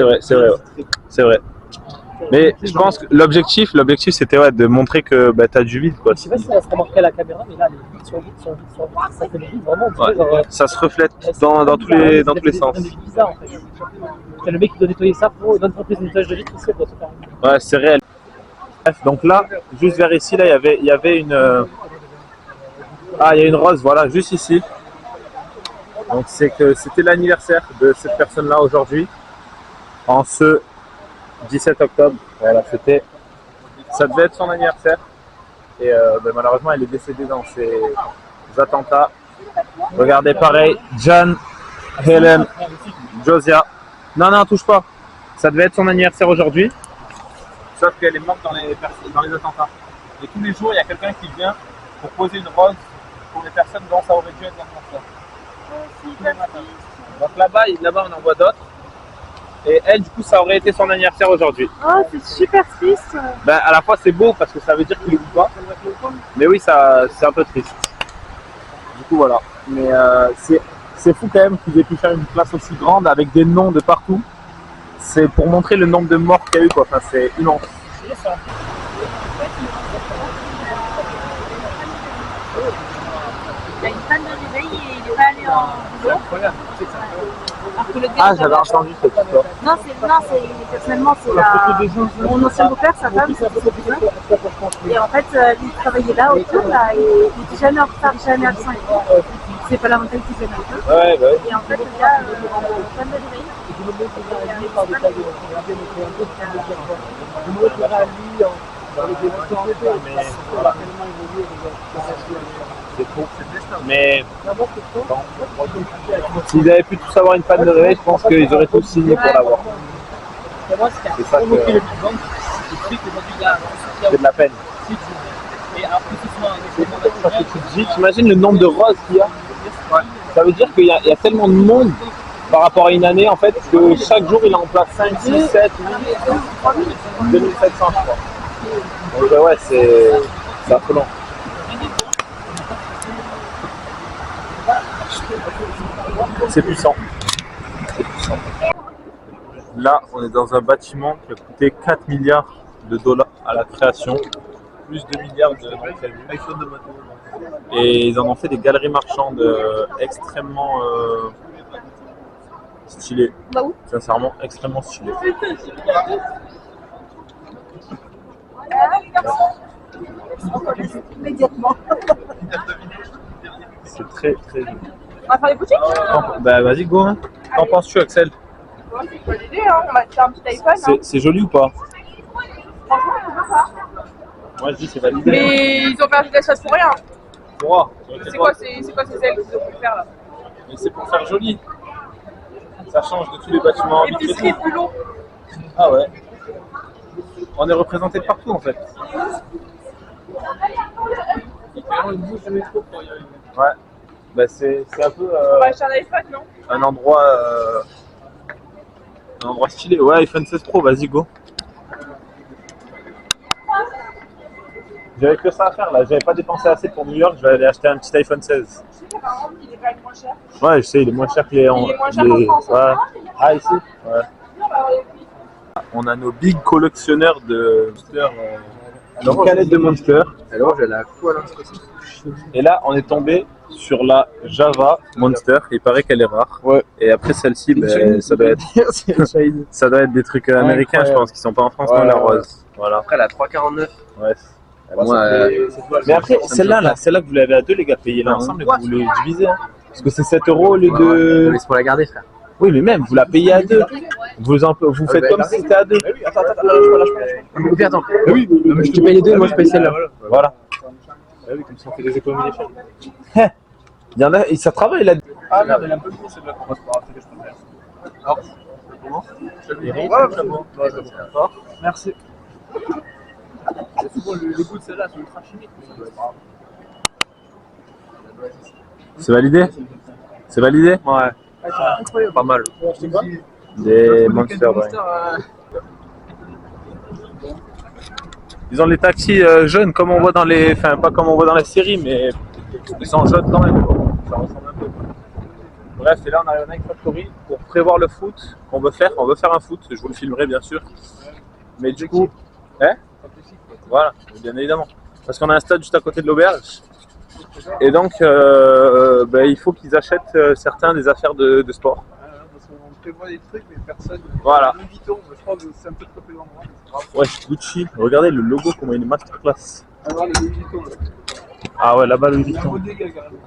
[SPEAKER 6] vrai, c'est vrai, ouais. C'est vrai. Mais je pense que l'objectif c'était ouais, de montrer que bah, tu as du vide, quoi.
[SPEAKER 9] Je sais pas si ça se remarquait à la caméra, mais là, les vides sur vide, sur vide, sur vide, ça fait le vide vraiment.
[SPEAKER 6] Ouais.
[SPEAKER 9] Genre,
[SPEAKER 6] Ça se reflète dans tous les sens.
[SPEAKER 9] C'est bizarre en fait. C'est le mec qui doit nettoyer ça pour une entreprise de nettoyage de vitres aussi, elle doit se faire.
[SPEAKER 6] Ouais, c'est réel. Bref, donc là, juste vers ici, là, il y avait une. Ah, il y a une rose, voilà, juste ici. Donc c'est que c'était l'anniversaire de cette personne-là aujourd'hui, en ce 17 octobre. Voilà, ça devait être son anniversaire. Et ben, malheureusement, elle est décédée dans ces attentats. Regardez, pareil, John, Helen, Josiah. Non, non, touche pas. Ça devait être son anniversaire aujourd'hui. Sauf qu'elle est morte dans les attentats. Et tous les jours, il y a quelqu'un qui vient pour poser une rose pour les personnes dont ça aurait dû être l'anniversaire. Donc là-bas, on en voit d'autres. Et elle, du coup, ça aurait été son anniversaire aujourd'hui.
[SPEAKER 5] Oh, c'est super triste.
[SPEAKER 6] Ben, à la fois, c'est beau parce que ça veut dire qu'il n'oublie pas. Mais oui, c'est un peu triste. Du coup, voilà. Mais c'est fou quand même qu'ils aient pu faire une place aussi grande avec des noms de partout. C'est pour montrer le nombre de morts qu'il y a eu, quoi. Enfin, c'est immense.
[SPEAKER 8] Il a une panne de réveil et il n'est pas allé en boulot.
[SPEAKER 6] Ah, j'avais entendu cette histoire.
[SPEAKER 5] Non, personnellement, c'est mon ancien beau-père, sa femme, c'est cousin. Et en fait, il travaillait là, autour, là, et il était jamais en retard, jamais absent. C'est pas la mentalité de la
[SPEAKER 6] Ouais, bah ouais.
[SPEAKER 5] Et en fait, le gars, panne de réveil.
[SPEAKER 6] C'est trop. Mais s'ils avaient pu tous avoir une panne de réveil, je pense qu'ils auraient tous signé pour l'avoir. C'est ça que c'est de la peine. Parce que tu te dis, t'imagines le nombre de roses qu'il y a. Ça veut dire qu'il y a tellement de monde par rapport à une année en fait que chaque jour il en place 5, 6, 7, 8, 2700 je crois. Donc ouais, c'est affolant. C'est puissant. C'est puissant. Là, on est dans un bâtiment qui a coûté 4 milliards de dollars à la création, plus 2 milliards de prévus. Et ils en ont fait des galeries marchandes extrêmement stylées.
[SPEAKER 5] Bah où?
[SPEAKER 6] Sincèrement, extrêmement stylées.
[SPEAKER 5] Immédiatement.
[SPEAKER 6] C'est très très joli.
[SPEAKER 5] On va faire les boutiques?
[SPEAKER 6] Bah vas-y, go. Hein. Qu'en penses-tu, Axel?
[SPEAKER 5] C'est une bonne idée, hein. On va faire un petit iPhone. Hein.
[SPEAKER 6] C'est joli ou pas?
[SPEAKER 5] Franchement, c'est sympa.
[SPEAKER 6] Moi je dis c'est validé.
[SPEAKER 5] Mais ils ont perdu l'espace pour rien.
[SPEAKER 6] Pourquoi?
[SPEAKER 5] C'est quoi ces ailes qu'ils ont pu faire là?
[SPEAKER 6] Mais c'est pour faire joli. Ça change de tous les bâtiments.
[SPEAKER 5] Épicerie plus long.
[SPEAKER 6] Ah ouais. On est représenté de partout en fait. Ouais. Bah c'est un peu
[SPEAKER 5] On va acheter un iPhone, non?
[SPEAKER 6] un endroit stylé. Ouais, iPhone 16 Pro, vas-y go. J'avais que ça à faire là, j'avais pas dépensé assez pour New York, je vais aller acheter un petit iPhone 16.
[SPEAKER 8] Il est quand même moins cher.
[SPEAKER 6] Ouais, je sais, il est moins cher que les.
[SPEAKER 8] Il est moins cher qu'en France.
[SPEAKER 6] Ouais. Ah, ici ouais. On a nos big collectionneurs de canettes de Monster.
[SPEAKER 2] Alors, j'ai la quoi là?
[SPEAKER 6] Et là, on est tombé sur la Java Monster. Il paraît qu'elle est rare.
[SPEAKER 4] Ouais.
[SPEAKER 6] Et après celle-ci, ben, ça doit être des trucs américains, je pense, qui sont pas en France, non, la rose. Voilà.
[SPEAKER 2] Après, la 3,49.
[SPEAKER 6] Ouais.
[SPEAKER 2] Moi,
[SPEAKER 6] Mais après, celle-là que vous l'avez à deux, les gars, payez-la ensemble et vous les divisez. Hein. Parce que c'est 7 euros au lieu de.
[SPEAKER 2] Mais c'est pour la garder, frère.
[SPEAKER 6] Oui, mais même, vous la payez à deux. Vous faites comme si c'était à deux.
[SPEAKER 2] Attends, lâche pas. Attends.
[SPEAKER 6] Oui,
[SPEAKER 2] Je te paye les deux, moi je paye celle-là.
[SPEAKER 6] Voilà. Ah oui, comme ça on fait des économies d'échelle. Il y en a, et ça travaille là.
[SPEAKER 3] Ah merde, elle est un peu cool celle-là qu'on va se rater, je préfère. Alors, comment?
[SPEAKER 9] Merci.
[SPEAKER 3] Les goûts de celle-là sont ultra chimiques.
[SPEAKER 6] C'est validé? C'est validé?
[SPEAKER 9] Ouais.
[SPEAKER 2] Incroyable. Pas mal.
[SPEAKER 6] Des Monster, ouais. Ils ont les taxis jaunes comme on voit dans les. Enfin, pas comme on voit dans la série, mais ils sont jaunes quand même. Ça ressemble un peu. Bref, et là on arrive à Nike Factory pour prévoir le foot qu'on veut faire. On veut faire un foot, je vous le filmerai bien sûr. Mais du coup. Hein? Voilà, bien évidemment. Parce qu'on a un stade juste à côté de l'auberge. Et donc, il faut qu'ils achètent certains des affaires de sport.
[SPEAKER 3] Parce qu'on prévoit des trucs, mais personne.
[SPEAKER 6] Voilà.
[SPEAKER 3] Louis Vuitton, je crois que c'est un peu trop peu dans moi.
[SPEAKER 6] Ouais, Gucci. Regardez le logo, comment il est masterclass.
[SPEAKER 3] Alors, le Louis Vuitton, là.
[SPEAKER 6] Ah ouais, là-bas, Louis
[SPEAKER 3] Il y a un
[SPEAKER 6] Vuitton.
[SPEAKER 3] Bottega carrément.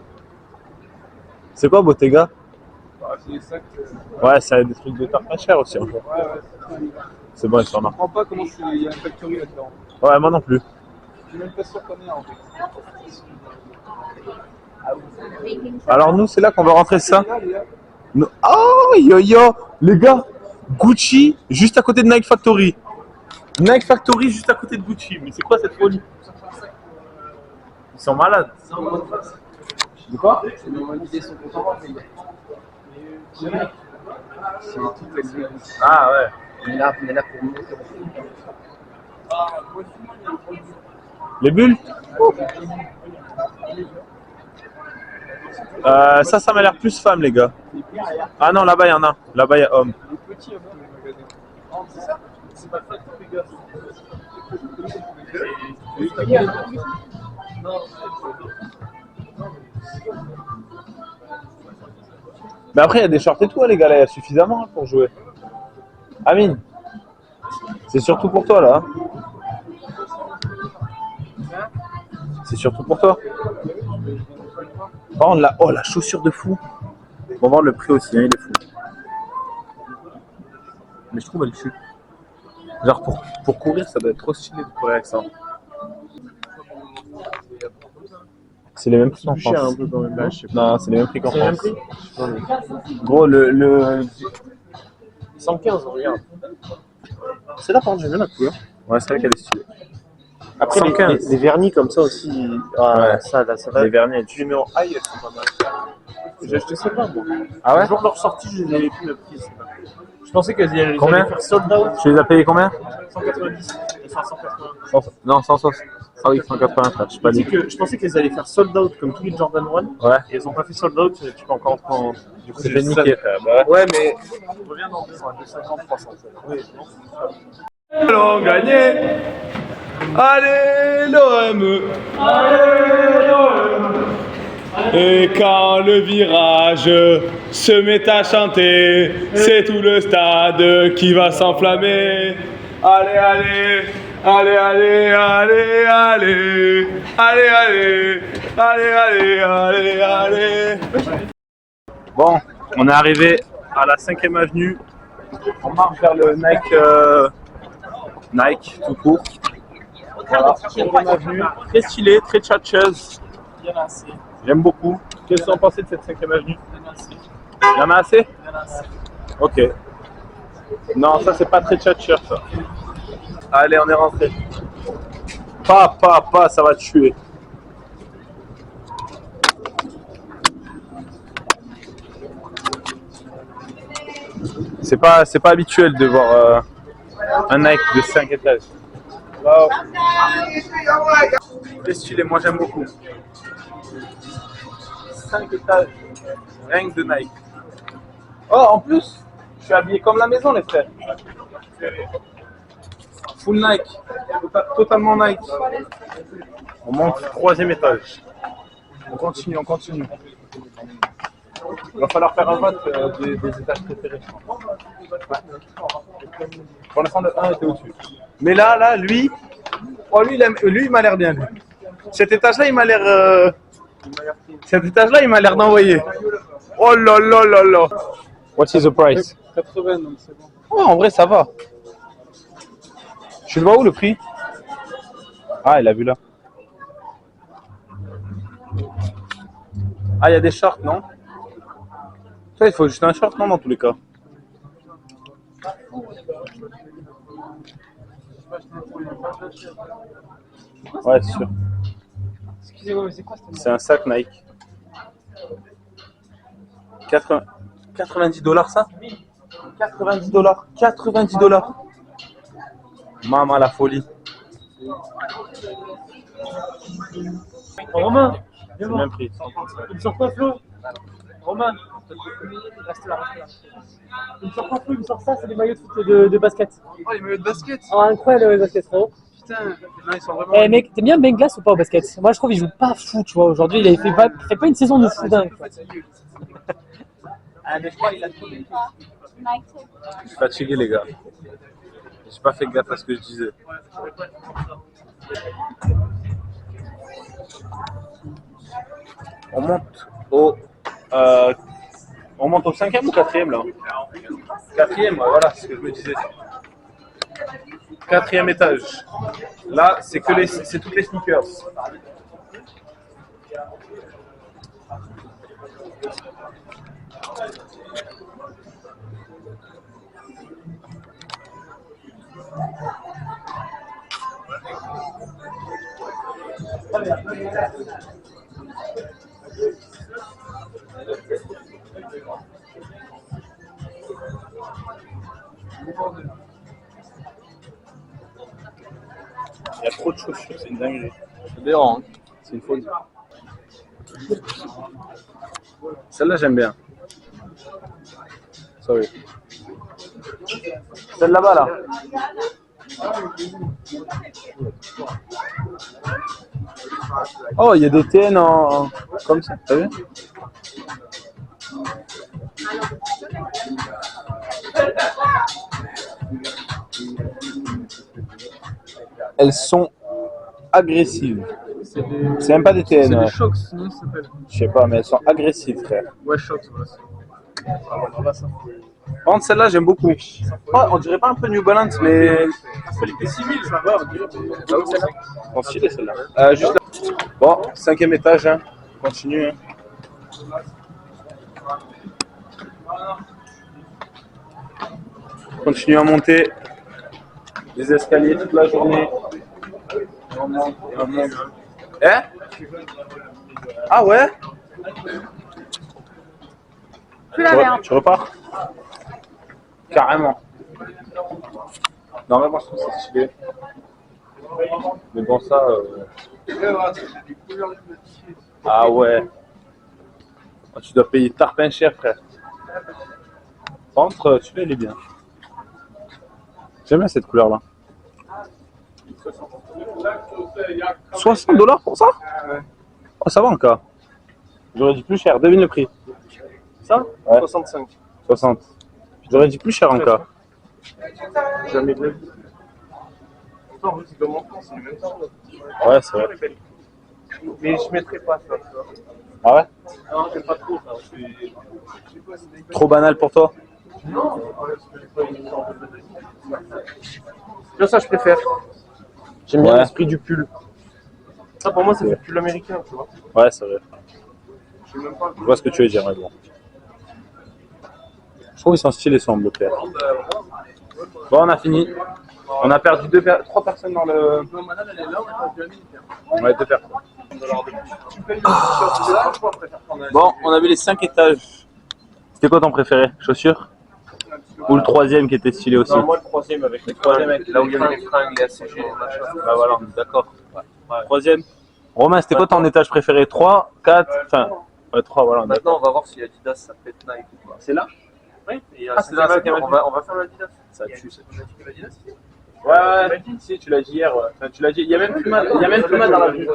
[SPEAKER 6] C'est quoi Bottega?
[SPEAKER 3] C'est des sacs.
[SPEAKER 6] Ouais, ça a des trucs de tarte pas cher aussi. Hein.
[SPEAKER 3] Ouais,
[SPEAKER 6] C'est bon, ils sont
[SPEAKER 3] je
[SPEAKER 6] là.
[SPEAKER 3] comprends pas comment il y a un factory là-dedans.
[SPEAKER 6] Ouais, moi non plus.
[SPEAKER 3] Je suis même pas sûr qu'on est en fait.
[SPEAKER 6] Alors nous, c'est là qu'on va rentrer ça. Oh, yo, les gars, Gucci juste à côté de Nike Factory. Nike Factory juste à côté de Gucci. Mais c'est quoi cette folie? Ils sont malades. De quoi? Ah ouais.
[SPEAKER 2] On est là pour nous.
[SPEAKER 6] Les bulles? Ça m'a l'air plus femme, les gars. Ah non, là-bas, il y en a. Là-bas, il y a homme. Mais après, il y a des shorts et tout, les gars, là, il y a suffisamment hein, pour jouer. Amine, c'est surtout pour toi, là. C'est surtout pour toi. Par contre, la chaussure de fou. On va voir le prix aussi, hein, il est fou. Mais je trouve elle est chute. Genre, pour courir, ça doit être trop stylé de courir avec ça. C'est les mêmes prix qu'en France.
[SPEAKER 4] Un peu quand même, là, je sais pas.
[SPEAKER 6] Non, c'est les mêmes prix qu'en
[SPEAKER 4] C'est les mêmes
[SPEAKER 6] France. Gros, le
[SPEAKER 4] 115, regarde. C'est là, par contre, j'aime bien la couleur.
[SPEAKER 6] Ouais, c'est vrai qu'elle est stylée.
[SPEAKER 4] Après,
[SPEAKER 6] 115.
[SPEAKER 4] les vernis comme ça aussi.
[SPEAKER 6] Ouais.
[SPEAKER 4] Ça va.
[SPEAKER 6] Les vernis,
[SPEAKER 4] Tu les mets en high, elles sont pas mal. J'ai acheté celle-là, moi.
[SPEAKER 6] Ah ouais?
[SPEAKER 4] Le jour de leur sortie, je les avais pris le prix. Je pensais qu'elles allaient
[SPEAKER 6] Combien?
[SPEAKER 4] faire sold out.
[SPEAKER 6] Tu les as payés combien?
[SPEAKER 4] 190. Enfin, 180.
[SPEAKER 6] Non, 160. Ah oui, 180, frère, je sais pas dit.
[SPEAKER 4] Je pensais qu'elles allaient faire sold out comme tous les Jordan 1.
[SPEAKER 6] Ouais.
[SPEAKER 4] Et elles ont pas fait sold out, tu peux encore prendre. Du coup,
[SPEAKER 6] C'est fait niquer, frère. Bah ouais.
[SPEAKER 4] Ouais, mais on revient dans 250, 300. Oui,
[SPEAKER 3] Allons gagner. Allez l'OM. Allez l'OM. Et quand le virage se met à chanter, c'est tout le stade qui va s'enflammer. Allez, allez, allez, allez, allez, allez, allez, allez, allez, allez, allez, allez.
[SPEAKER 6] Bon, on est arrivé à la 5e avenue. On marche vers le Nike tout court. Voilà, 5e avenue. Très stylé, très tchatcheuse. J'aime beaucoup. Qu'est-ce que vous en pensez de cette 5e avenue? Il y en a assez? Ok. Non, ça c'est pas très tchatcheur ça. Allez, on est rentré. Pas, ça va tuer. C'est pas habituel de voir un Nike de 5 étages.
[SPEAKER 3] Wow. Très stylé, moi j'aime beaucoup. 5 étages, rien que de Nike. Oh, en plus, je suis habillé comme la maison, les frères. Full Nike, totalement Nike. On monte au 3e étage. On continue, on continue. Il va falloir faire un vote des étages préférés. Pour l'instant, le 1 était au-dessus. Mais là, lui, oh, lui, il m'a l'air bien. Lui. Cet étage-là, il m'a l'air. Cet étage-là, il m'a l'air d'envoyer. Oh là là là là. What is the price? 80, donc c'est bon. Oh, en vrai, ça va. Je le vois où le prix? Ah, il a vu là. Ah, il y a des shorts, non? Ça, il faut juste un short, non, dans tous les cas. Ouais, c'est sûr.
[SPEAKER 9] Excusez-moi, mais c'est quoi cette
[SPEAKER 3] C'est un sac Nike. 90 $, ça? 90 $. 90 $. Maman, la folie.
[SPEAKER 9] Oh, Romain,
[SPEAKER 3] C'est
[SPEAKER 9] viens
[SPEAKER 3] le
[SPEAKER 9] voir.
[SPEAKER 3] même prix.
[SPEAKER 9] Il me sort pas Flo. Romain, reste là. Il me sort pas Flo, il me sort ça, c'est des maillots de foot de basket.
[SPEAKER 1] Oh, les maillots de basket.
[SPEAKER 9] Oh, incroyable les baskets, frérot.
[SPEAKER 1] Putain, non, ils sont vraiment.
[SPEAKER 9] Eh mec, t'aimes bien Benglas ou pas au basket? Moi je trouve qu'il joue pas fou, tu vois. Aujourd'hui, il fait pas une saison de fou dingue.
[SPEAKER 3] Ah, mais je crois qu'il a tout. Je suis fatigué, les gars. J'ai pas fait gaffe à ce que je disais. On monte au 5e ou 4e là? 4e, voilà, c'est ce que je me disais. 4e étage. Là, c'est toutes les sneakers. Il y a trop de chaussures, c'est une dinguerie. C'est dérangeant, c'est une folie. Celle-là, j'aime bien. Sorry. Celle là-bas, là. Oh, il y a des TN en... comme ça, t'as vu? Elles sont agressives. C'est même pas des TN.
[SPEAKER 1] C'est des chocs, sinon ça s'appelle.
[SPEAKER 3] Je sais pas, mais elles sont agressives, frère.
[SPEAKER 1] Ouais, chocs, voilà.
[SPEAKER 3] Par contre, celle-là, j'aime beaucoup. Oh, on dirait pas un peu New Balance, mais.
[SPEAKER 1] Qualité civile, ça va, on dirait.
[SPEAKER 3] Là où celle-là? On stylé celle-là. Juste là. Bon, 5e étage, hein. Continue. Hein. Continue à monter les escaliers toute la journée. On monte, on monte. Hein? Ah ouais? Tu repars? Carrément. Non mais moi je trouve que c'est stylé. Mais bon ça... Ah ouais. Oh, tu dois payer tarpin cher frère. Par contre, celui-là il est bien. J'aime bien cette couleur là. 60 $ pour ça? Oh ça va encore. J'aurais dit plus cher, devine le prix.
[SPEAKER 1] Ça?
[SPEAKER 3] Ouais.
[SPEAKER 1] 65.
[SPEAKER 3] 60. J'aurais dit plus cher encore.
[SPEAKER 1] Jamais de la vie. Pourtant, c'est dans mon temps, c'est le même temps.
[SPEAKER 3] Ouais, c'est vrai.
[SPEAKER 1] Mais je mettrais pas ça, tu vois.
[SPEAKER 3] Ah ouais?
[SPEAKER 1] Non, j'aime pas trop ça.
[SPEAKER 3] Trop banal pour toi?
[SPEAKER 1] Non, ça, je préfère. J'aime bien
[SPEAKER 3] Ouais.
[SPEAKER 1] l'esprit du pull. Ça, pour moi, c'est le pull américain, tu vois.
[SPEAKER 3] Ouais, c'est vrai.
[SPEAKER 1] Je sais même pas.
[SPEAKER 3] Je vois ce que tu veux dire, mais bon. Je trouve qu'ils sont stylés, ces bleu clair. Bon, on a fini. On a perdu 3 personnes dans le...
[SPEAKER 1] Non, madame, elle est là, on a perdu américain.
[SPEAKER 3] Ouais, 2 personnes. Bon, on a vu les 5 étages. C'était quoi ton préféré? Chaussures?
[SPEAKER 6] Ou le troisième qui était stylé aussi.
[SPEAKER 3] Non, moi le troisième avec les troisième avec
[SPEAKER 2] Là où il y avait les fringues, les ACG, machin.
[SPEAKER 6] Bah voilà, on est d'accord. Troisième. Romain, c'était quoi ton étage préféré? 3, 4, enfin... Ouais, 3, voilà. on est d'accord.
[SPEAKER 2] Maintenant, on va voir si Adidas ça fait Nike ou pas.
[SPEAKER 3] C'est là?
[SPEAKER 2] Oui, et
[SPEAKER 3] Ah, c'est là, c'est
[SPEAKER 2] on va faire l'Adidas.
[SPEAKER 6] Ça tue, ça tue.
[SPEAKER 3] Ouais, si, tu l'as dit hier. Ouais. Enfin, tu l'as dit. Il y a même Puma, dans l'avenue.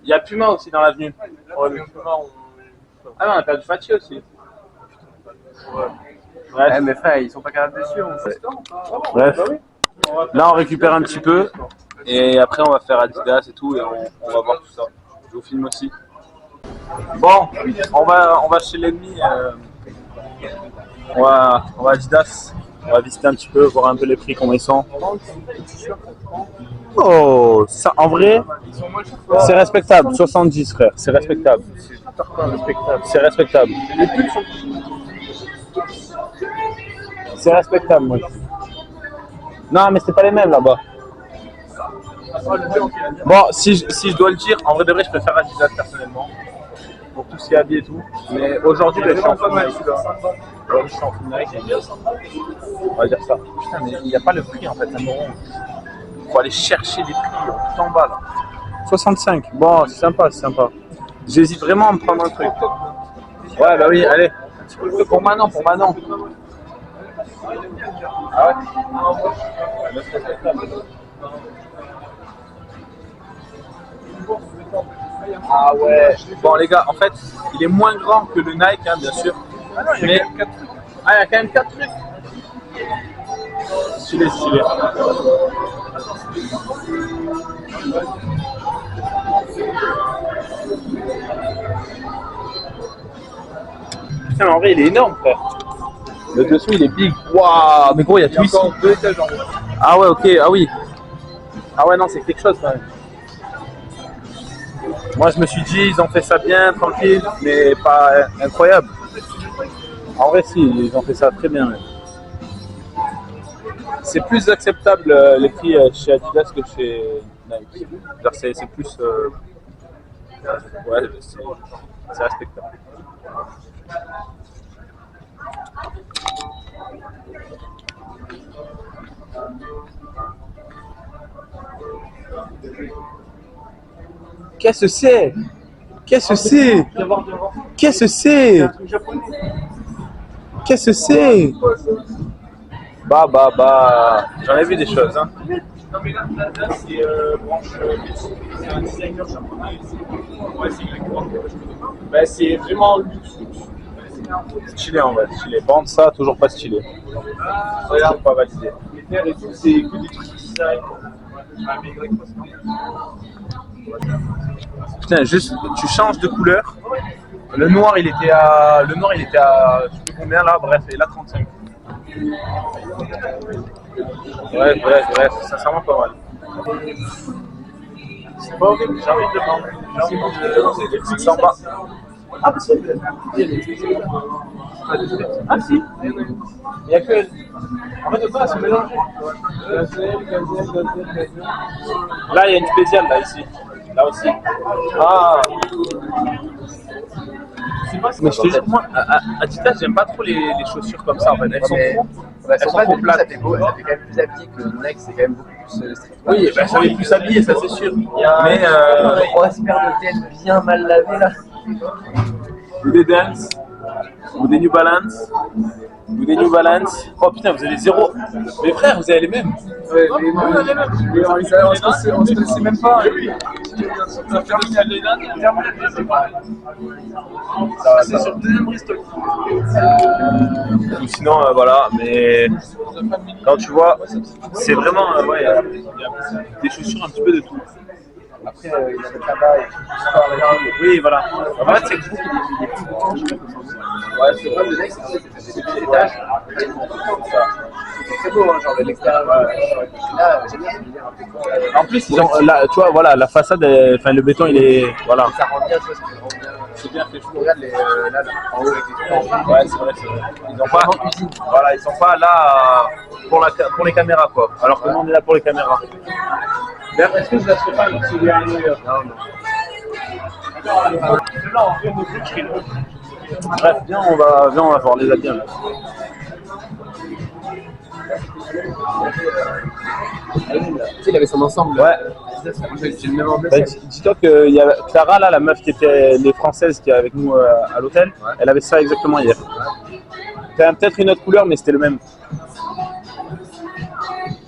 [SPEAKER 3] Il y a Puma aussi dans l'avenue.
[SPEAKER 2] Ouais, mais Puma,
[SPEAKER 3] Ah non, on a perdu Fatih aussi.
[SPEAKER 2] Ouais.
[SPEAKER 3] Bref.
[SPEAKER 2] mais frère, ils sont pas capables de suivre.
[SPEAKER 6] Bref. Là, on récupère un petit peu. Et après, on va faire Adidas et tout. Et on va voir tout ça. Je vous filme aussi. Bon, on va chez l'ennemi. On va Adidas. On va visiter un petit peu, voir un peu les prix, comment ils sont. Oh, ça, en vrai, c'est respectable. 70, frère, c'est respectable. C'est respectable. C'est respectable, moi. Non, mais c'est pas les mêmes là-bas. Bon, si je dois le dire, en vrai de vrai, je préfère Adidas personnellement. Pour tout ce qui est habillé et tout. Mais aujourd'hui, je suis en full Nike. Aujourd'hui, je suis en full Nike. On va dire ça. Putain, mais il n'y a pas le prix en fait. Il faut aller chercher les prix tout en bas là. 65. Bon, c'est sympa, c'est sympa. J'hésite vraiment à me prendre un truc. Ouais, bah oui, allez. Un petit peu pour Manon, Ah ouais. Ah ouais. Bon les gars, en fait, il est moins grand que le Nike, hein, bien sûr. Ah non, il y a quand même 4 trucs. Ah, il y a quand même 4 trucs. Stylé. Putain, mais en vrai, il est énorme, frère. Le dessous, il est big. Waouh, mais gros, il y a tout ici.
[SPEAKER 2] encore 2 étages en haut.
[SPEAKER 6] Ah ouais, ok, ah oui. Ah ouais, non, c'est quelque chose quand même. Moi, je me suis dit, ils ont fait ça bien, tranquille, mais pas incroyable. En vrai, si, ils ont fait ça très bien même. C'est plus acceptable les prix chez Adidas que chez Nike. C'est plus... ouais, c'est respectable. Qu'est-ce que c'est? Qu'est-ce que c'est? Qu'est-ce que c'est? Qu'est-ce que c'est? Bah, j'en ai vu des choses, hein.
[SPEAKER 3] Non mais là c'est branche c'est un designer japonais. Ouais, c'est exactement. Bah, c'est vraiment luxe.
[SPEAKER 6] Stylé en vrai, stylé. Vendre ça, toujours pas stylé. Regarde, pas validé.
[SPEAKER 3] Les terres et tout, c'est que des trucs qui design.
[SPEAKER 6] Putain, juste, tu changes de couleur. Le noir, il était à, je sais plus combien là, bref, et là 35. Bref, sincèrement pas mal.
[SPEAKER 3] C'est pas horrible, j'ai envie de vendre.
[SPEAKER 6] C'est 100 bas.
[SPEAKER 3] Ah, possible. Ah, si. Il n'y a que. En fait, ça, c'est mélangé.
[SPEAKER 6] Là, il y a une spéciale, là, ici. Là aussi. Ah. Mais je te jure, moi, à Adidas, j'aime pas trop les chaussures comme ça, en fait. Elles sont trop.
[SPEAKER 2] Bah,
[SPEAKER 6] Elles sont trop plates.
[SPEAKER 2] ça fait beau, ça fait quand même plus habillé que le Nike, c'est quand même beaucoup plus street.
[SPEAKER 6] Oui, bah, ça fait plus habillé, ça c'est sûr. Mais
[SPEAKER 2] Grosse paire de têtes bien mal lavées là.
[SPEAKER 6] ou des Dance, ou des New Balance, Oh putain, vous avez 0. Mais frère, vous avez les mêmes.
[SPEAKER 2] Ouais, les mêmes. On se connaissait même pas.
[SPEAKER 3] C'est sur le deuxième restock.
[SPEAKER 6] Ou sinon, voilà, mais quand tu vois, c'est vraiment, ouais, il y a des chaussures un petit peu de tout.
[SPEAKER 2] Après, il y a le tabac et tout.
[SPEAKER 6] Oui, voilà. En fait, c'est que
[SPEAKER 2] Ouais, c'est vrai, le Nike, c'est des étages. C'est très beau, hein, genre de l'extérieur. Là, j'aime bien ce délire un peu quoi.
[SPEAKER 6] en plus, ils ont, là, tu vois, voilà, la façade, enfin, le béton, il est, voilà.
[SPEAKER 2] Ça rend bien, tu vois, ça rend bien.
[SPEAKER 6] C'est bien fait.
[SPEAKER 2] Regarde les, là, en haut avec les trucs.
[SPEAKER 6] Ouais, c'est vrai. Ils ont pas, voilà, ils sont pas là pour les caméras, quoi. Alors que nous, on est là pour les caméras.
[SPEAKER 3] D'ailleurs, est-ce que je la ferai pas avec celui à l'intérieur?
[SPEAKER 6] Bref, viens, on va voir les habits.
[SPEAKER 2] il avait son ensemble.
[SPEAKER 6] Ouais.
[SPEAKER 2] J'ai le même en
[SPEAKER 6] Bah, dis-toi que y a Clara, là, la meuf qui était les françaises qui est avec nous à l'hôtel, elle avait ça exactement hier. C'était peut-être une autre couleur, mais c'était le même.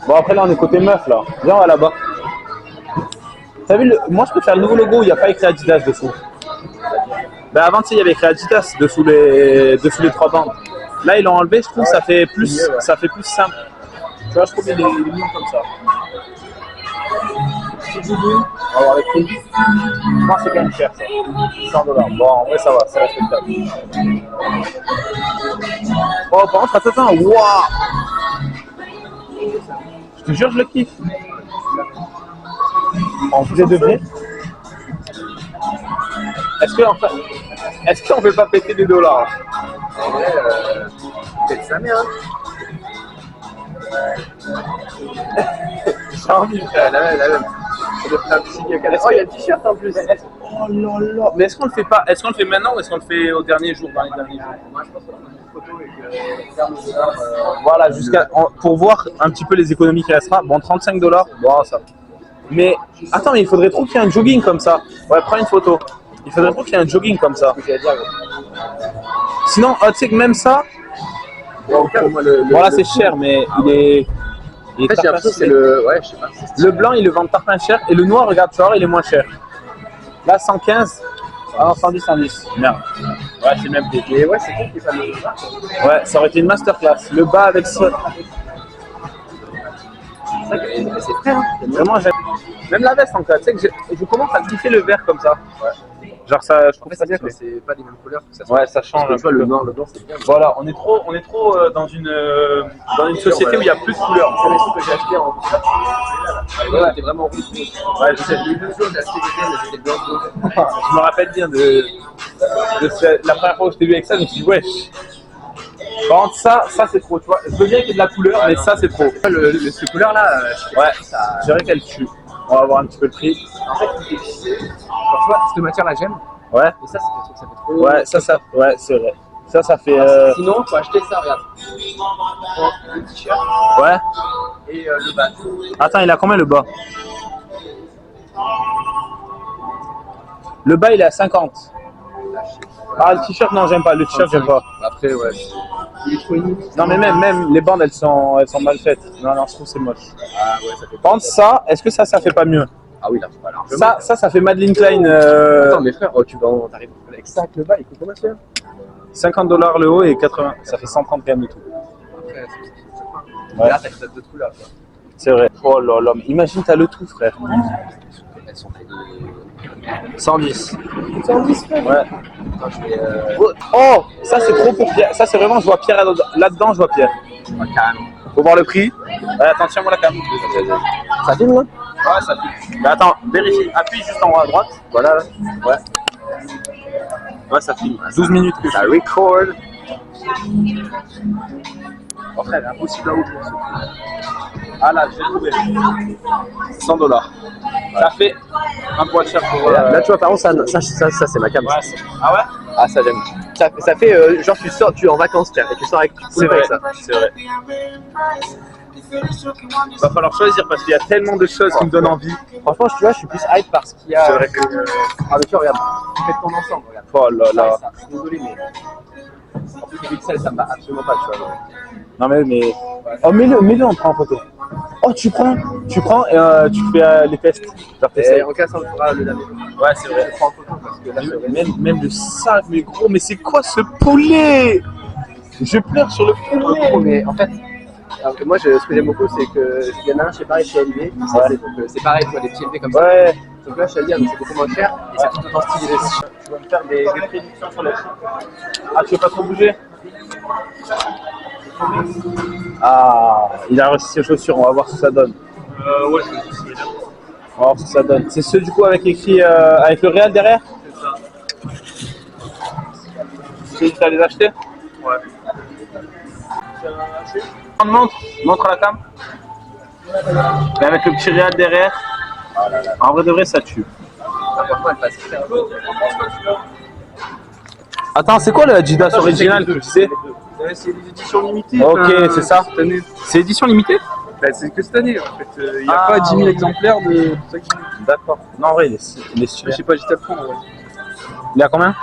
[SPEAKER 6] Bon, après là, on est côté meuf là. Viens, on va là-bas. T'as vu, moi je préfère le nouveau logo où il n'y a pas écrit Adidas dessous. Ben avant, tu sais, il y avait écrit Adidas dessous les 3 bandes. Là, ils l'ont enlevé, je trouve que ça fait plus simple. Tu vois, je trouve qu'il est mignon comme ça. On va voir les prix. Je pense que c'est quand même cher ça. 100$. Bon, en vrai, ça va, c'est respectable. Oh, par contre, attends, waouh! Je te jure, je le kiffe. En vrai de vrai. Est-ce qu'on peut pas péter des dollars?
[SPEAKER 2] En vrai, peut-être sa mère.
[SPEAKER 6] J'ai envie de faire
[SPEAKER 2] La même. Oh, il y a le t-shirt en plus.
[SPEAKER 6] Oh là là. Mais est-ce qu'on le fait pas? Est-ce qu'on le fait maintenant ou est-ce qu'on le fait au dernier jour, dans les derniers jours?
[SPEAKER 2] Moi, je pense qu'on va prendre une photo et que
[SPEAKER 6] Voilà, pour voir un petit peu les économies qu'il restera. Bon, 35$, bon, ça. Mais attends, mais il faudrait trop qu'il y ait un jogging comme ça. Ouais, prends une photo. Il faudrait trop qu'il y ait un jogging comme ça. Sinon, tu sais que même ça, voilà, c'est cher, mais il est
[SPEAKER 2] en fait, j'ai l'impression que c'est le. Ouais, je sais pas.
[SPEAKER 6] Le blanc, il le vend tarpin cher. Et le noir, regarde, tu vois, il est moins cher. Là, 115. Ah non, 110, 110. Merde. Ouais, c'est le même prix.
[SPEAKER 2] Mais ouais, c'est con qu'il fasse le.
[SPEAKER 6] Ouais, ça aurait été une masterclass. Le bas avec ça.
[SPEAKER 2] C'est vrai que c'est frais, hein.
[SPEAKER 6] Vraiment, j'aime. Même la veste en cas. Tu sais que je commence à kiffer le vert comme ça. Ouais. Genre ça, je trouve ça bien
[SPEAKER 2] quand c'est pas les mêmes couleurs.
[SPEAKER 6] Ouais, ça change.
[SPEAKER 2] Tu vois, le noir, le blanc, c'est bien.
[SPEAKER 6] Voilà, on est trop dans une société où il y a plus de couleurs.
[SPEAKER 2] C'est les trucs que j'ai acheté en ouais, c'était vraiment rouge.
[SPEAKER 6] Ouais, je sais.
[SPEAKER 2] Les deux jours, j'ai acheté des elles étaient blancs.
[SPEAKER 6] Je me rappelle bien de la première fois où je t'ai vu avec ça, je me suis dit, wesh. Par contre, ça c'est trop, tu vois. Je veux bien qu'il y ait de la couleur, mais ça c'est trop.
[SPEAKER 2] Cette couleur-là,
[SPEAKER 6] ouais, je dirais qu'elle tue. On va voir un petit peu le prix.
[SPEAKER 2] En fait, il est tissé. Tu vois, cette matière-là, j'aime.
[SPEAKER 6] Ouais.
[SPEAKER 2] Et ça fait trop.
[SPEAKER 6] Ouais, ouais, c'est vrai. Ça fait.
[SPEAKER 2] Sinon, faut acheter ça, regarde. Le t-shirt.
[SPEAKER 6] Ouais.
[SPEAKER 2] Et le bas.
[SPEAKER 6] Attends, il a combien le bas? Le bas, il est à 50. Ah, le t-shirt, non, j'aime pas. Le t-shirt, j'aime pas.
[SPEAKER 2] Après, ouais. Il est trop uni.
[SPEAKER 6] Non, mais même les bandes, elles sont mal faites. Non, je trouve que c'est moche.
[SPEAKER 2] Ah ouais, ça fait.
[SPEAKER 6] Par contre, ça, est-ce que ça fait pas mieux?
[SPEAKER 2] Ah oui, là, faut pas largement.
[SPEAKER 6] Ça fait Madeleine Klein.
[SPEAKER 2] Attends, mes frères, t'arrives avec ça, avec le bas, il coûte combien cher?
[SPEAKER 6] $50 le haut et 80. Ça fait 130 quand même de tout.
[SPEAKER 2] Après, c'est
[SPEAKER 6] Ouais.
[SPEAKER 2] là, t'as d'autres couleurs, quoi.
[SPEAKER 6] C'est vrai. Oh là là, mais imagine, t'as le tout, frère.
[SPEAKER 2] Elles sont faites de.
[SPEAKER 6] 110.
[SPEAKER 2] 110 frère.
[SPEAKER 6] Ouais.
[SPEAKER 2] Attends, je vais.
[SPEAKER 6] Oh, ça c'est trop pour Pierre. Ça c'est vraiment, je vois Pierre là-dedans, je vois Pierre.
[SPEAKER 2] Ouais, carrément.
[SPEAKER 6] Faut voir le prix. Ouais, attends, tiens-moi la cam.
[SPEAKER 2] Ça filme, là?
[SPEAKER 6] Ouais, ça filme. Mais attends, vérifie. Appuie juste en haut à droite. Voilà. Ouais. Ouais, ça filme. 12 minutes que
[SPEAKER 2] ça record.
[SPEAKER 6] Oh frère, il est impossible à ouvrir ce truc. Ah là, j'ai trouvé. $100. Ça fait un poids cher pour.
[SPEAKER 2] Là, tu vois, par contre, ça c'est ma cam.
[SPEAKER 6] Ouais, ah ouais?
[SPEAKER 2] Ah, ça j'aime. Ça fait genre, tu es en vacances, tiens, et tu sors avec.
[SPEAKER 6] C'est vrai, ça. C'est vrai. Va falloir choisir parce qu'il y a tellement de choses qui me donnent envie.
[SPEAKER 2] Franchement, tu vois, je suis plus hype parce qu'il y a.
[SPEAKER 6] C'est vrai.
[SPEAKER 2] Ah, mais tu regarde, tu fais ton ensemble, regarde.
[SPEAKER 6] Oh là là.
[SPEAKER 2] Je suis désolé, mais. En plus, les pixels, ça me va absolument pas, tu vois.
[SPEAKER 6] Non mais. Oh, mets-le, on prend en photo. Oh, tu prends et tu fais les tests. Genre,
[SPEAKER 2] Et en cas, ça, on fera le dernier.
[SPEAKER 6] Ouais, c'est vrai.
[SPEAKER 2] Je prends en photo parce que là,
[SPEAKER 6] Même le sac, mais gros, mais c'est quoi ce poulet? Je pleure sur le poulet.
[SPEAKER 2] Mais en fait. Alors que moi, ce que j'aime beaucoup, c'est qu'il y en a un chez pareil chez LV. C'est pareil, tu vois, des petits LV comme ça.
[SPEAKER 6] Ouais.
[SPEAKER 2] Donc là, chez LV, c'est beaucoup moins cher et c'est tout autant stylé.
[SPEAKER 6] Tu vas me faire des prédictions sur les prix. Ah, tu veux pas trop bouger? Ah, il a reçu ses chaussures, on va voir ce que ça donne.
[SPEAKER 3] Ouais, je vais essayer.
[SPEAKER 6] On va voir ce que ça donne. C'est ceux du coup avec écrit avec le Real derrière? C'est ça. Tu as les acheter?
[SPEAKER 3] Ouais.
[SPEAKER 6] Montre la cam. Et avec le petit Real derrière. En vrai de vrai, ça tue. Attends, c'est quoi le Adidas original que tu sais?
[SPEAKER 3] C'est des éditions limitées.
[SPEAKER 6] Ok, c'est ça. C'est édition limitée?
[SPEAKER 4] Bah, c'est que cette année en fait. Il n'y a pas 10 000 exemplaires de ça qui.
[SPEAKER 6] D'accord. Non, en vrai, il est stylé.
[SPEAKER 4] Je sais pas, j'étais à prendre. Ouais.
[SPEAKER 6] Il est à combien?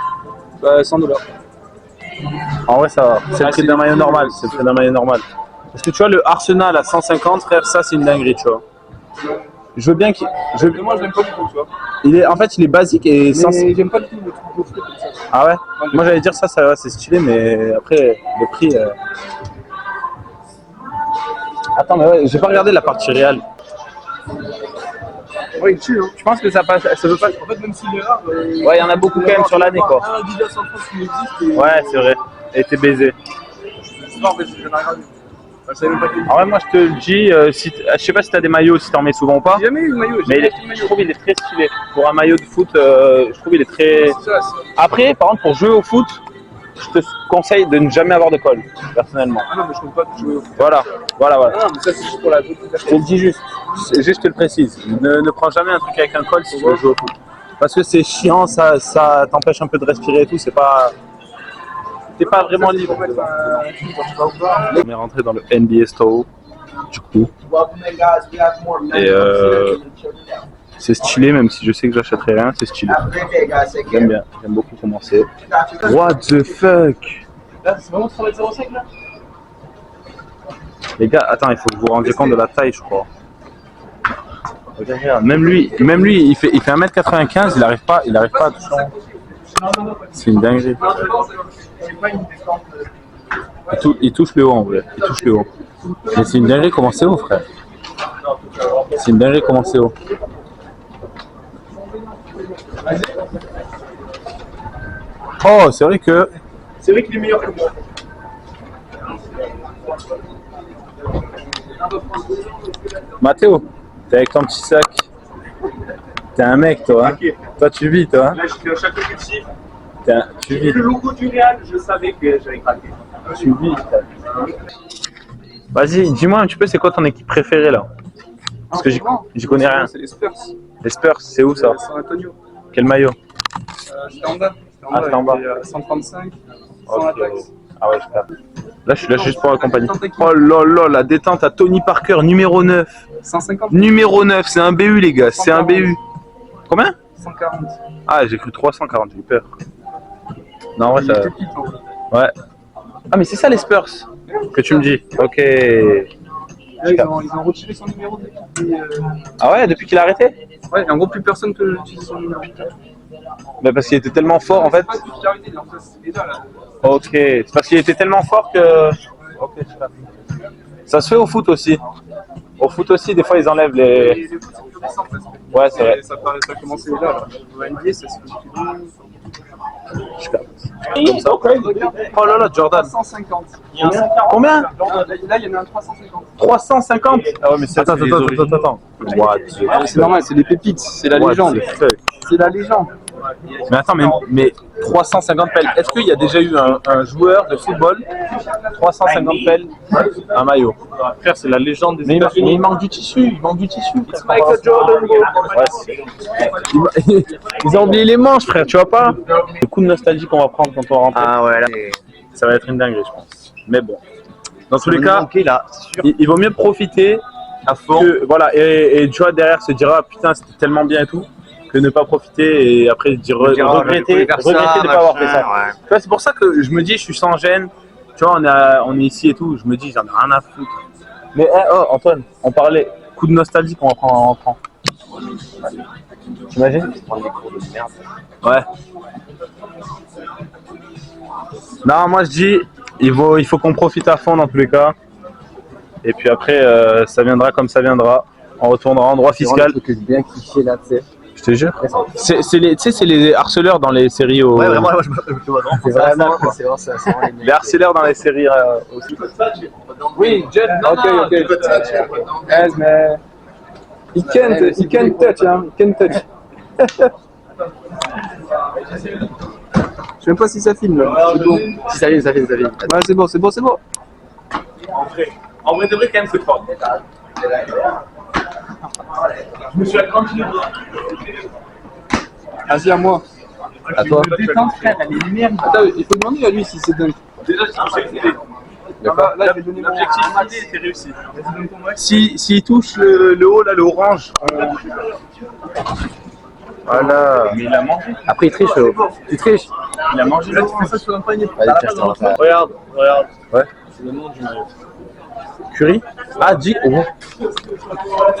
[SPEAKER 4] Bah, $100.
[SPEAKER 6] En vrai, ça va. C'est le prix d'un maillot normal. C'est le prix d'un maillot normal. Parce que tu vois, le Arsenal à 150, frère, ça c'est une dinguerie, tu vois. Je veux bien qu'il.
[SPEAKER 4] Mais moi, je l'aime pas du tout, tu vois.
[SPEAKER 6] En fait, il est basique et
[SPEAKER 4] Mais j'aime pas du tout le truc gaufré comme ça.
[SPEAKER 6] Ah ouais? Moi, j'allais dire ça va, c'est stylé, mais après, le prix. Attends, mais ouais, j'ai pas regardé la partie réelle.
[SPEAKER 4] Ouais, il tue, hein.
[SPEAKER 6] Je pense que ça passe. Ça veut pas.
[SPEAKER 4] En fait, même s'il est rare.
[SPEAKER 6] Ouais, il y en a beaucoup quand même sur l'année, quoi.
[SPEAKER 4] Un Adidas en France qui existe. Et...
[SPEAKER 6] Ouais, c'est vrai. Et t'es baisé.
[SPEAKER 4] Non, mais j'en ai regardé. Je savais même pas qu'il
[SPEAKER 6] En vrai, moi, je te le dis, je sais pas si t'as des maillots, si t'en mets souvent ou pas.
[SPEAKER 4] J'ai jamais eu le maillot.
[SPEAKER 6] Mais je trouve qu'il est très stylé. Pour un maillot de foot, je trouve qu'il est très. Après, par contre, pour jouer au foot, je te conseille de ne jamais avoir de col, personnellement.
[SPEAKER 4] Ah non, mais je compte pas jouer au foot.
[SPEAKER 6] Voilà.
[SPEAKER 4] Ah non, mais ça, c'est juste pour la
[SPEAKER 6] Je te le dis juste. Je te le précise. Ne prends jamais un truc avec un col si tu veux jouer au foot. Parce que c'est chiant, ça t'empêche un peu de respirer et tout. C'est pas. T'es pas vraiment libre. On est rentré dans le NBA Store, du coup. Et c'est stylé, même si je sais que j'achèterai rien, c'est stylé. J'aime bien, j'aime beaucoup comment c'est. What the fuck?
[SPEAKER 4] Là, c'est vraiment 3,05 là?
[SPEAKER 6] Les gars, attends, il faut que vous vous rendiez compte de la taille, je crois. Regarde, même lui, il fait 1m95, il arrive pas à toucher. C'est une dinguerie. Il touche le haut en vrai, il touche le haut. Mais c'est une dinguerie comment c'est haut, frère. C'est une dinguerie comment c'est haut. Oh, c'est vrai qu'il est meilleur que moi. Mathéo, t'es avec ton petit sac. T'es un mec, toi. Hein? Toi, tu vis, toi. Hein?
[SPEAKER 3] Là, je suis à chaque objectif.
[SPEAKER 6] Tu vis.
[SPEAKER 3] Le logo du Real, je savais que j'allais craquer.
[SPEAKER 6] Tu vis. Vas-y, dis-moi un petit peu, c'est quoi ton équipe préférée là? Parce que j'y connais rien.
[SPEAKER 4] C'est les Spurs.
[SPEAKER 6] Les Spurs, c'est où ça?
[SPEAKER 4] San Antonio.
[SPEAKER 6] Quel maillot?
[SPEAKER 4] C'était en bas.
[SPEAKER 6] Ah, c'était en bas.
[SPEAKER 4] 135.
[SPEAKER 6] Ok.
[SPEAKER 4] Sans la taxe.
[SPEAKER 6] Ah ouais, je perds. Là, je suis là juste pour accompagner. Oh là là, la détente à Tony Parker, numéro 9.
[SPEAKER 4] 150.
[SPEAKER 6] Numéro 9, c'est un BU, les gars, c'est un BU. Combien?
[SPEAKER 4] 140.
[SPEAKER 6] Ah, j'ai cru 340, j'ai eu peur. Non, ouais, ça. Ouais. Ah, mais c'est ça les Spurs que tu me dis. Ok.
[SPEAKER 4] Là, ils ont retiré son numéro depuis.
[SPEAKER 6] Ah ouais, depuis qu'il a arrêté?
[SPEAKER 4] Ouais, en gros, plus personne peut utiliser son numéro.
[SPEAKER 6] Bah parce qu'il était tellement fort en fait. Ok, c'est parce qu'il était tellement fort que. Ok, super. Ça se fait au foot aussi. Au foot aussi, des fois ils enlèvent les. Ouais, c'est vrai.
[SPEAKER 4] Ça a commencé là. Au NBA, ça se fait.
[SPEAKER 6] Super. Comme ça. Oh là là, Jordan.
[SPEAKER 4] 350.
[SPEAKER 6] Combien?
[SPEAKER 4] Là, il y en a un 350.
[SPEAKER 6] 350? Ah ouais, mais c'est attends. What?
[SPEAKER 4] C'est normal, c'est des pépites, c'est la légende. C'est la légende.
[SPEAKER 6] Mais attends, mais 350 pelles. Est-ce qu'il y a déjà eu un joueur de football 350 pelles, un maillot? Frère, c'est la légende des États-Unis. Mais il manque du tissu,
[SPEAKER 3] It's like a Jordan
[SPEAKER 6] Ouais, ils ont oublié les manches, frère, tu vois pas? Le coup de nostalgie qu'on va prendre quand on va rentrer. Ah ouais, là, ça va être une dinguerie, je pense. Mais bon, dans tous les cas, il vaut mieux profiter à fond. Que, voilà, et tu vois, derrière se dira putain, c'était tellement bien et tout, que ne pas profiter et après regretter de ne pas avoir fait ça. Ouais. Tu vois, c'est pour ça que je me dis, je suis sans gêne. Tu vois, on est ici et tout, je me dis, j'en ai rien à foutre. Mais oh, Antoine, on parlait coup de nostalgie qu'on va prendre en rentrant. T'imagines? Ouais. Non, moi je dis, il faut qu'on profite à fond dans tous les cas. Et puis après, ça viendra comme ça viendra. On retournera en droit fiscal.
[SPEAKER 2] Bien cliché là, tu sais.
[SPEAKER 6] Je te jure. C'est les harceleurs dans les séries.
[SPEAKER 2] Ouais, vraiment, moi je me vois. C'est vraiment ça.
[SPEAKER 6] Les harceleurs dans les séries aussi.
[SPEAKER 4] Oui, Jet, ok. Yes, man. He can't touch, hein. He can't touch. Je sais même pas si ça filme là. C'est bon.
[SPEAKER 2] Si ça filme.
[SPEAKER 4] Ouais, c'est bon.
[SPEAKER 3] En vrai de vrai, quand même, c'est fort. Je me suis accroché.
[SPEAKER 4] Vas-y, à moi.
[SPEAKER 2] À toi.
[SPEAKER 4] Détente, frère, elle est merde. Attends, il faut demander à lui si c'est dingue.
[SPEAKER 3] Déjà, je sais que c'est. L'objectif était réussi. S'il touche le haut, là, le orange,
[SPEAKER 6] Voilà.
[SPEAKER 3] mais il a mangé.
[SPEAKER 6] Après, il triche. Tu triches.
[SPEAKER 3] Il a mangé l'orange.
[SPEAKER 6] Vas-y, tiens, je te montre.
[SPEAKER 3] Regarde.
[SPEAKER 6] Ouais.
[SPEAKER 3] C'est le nom du maillot.
[SPEAKER 6] Curry. Ah, dis. Oh.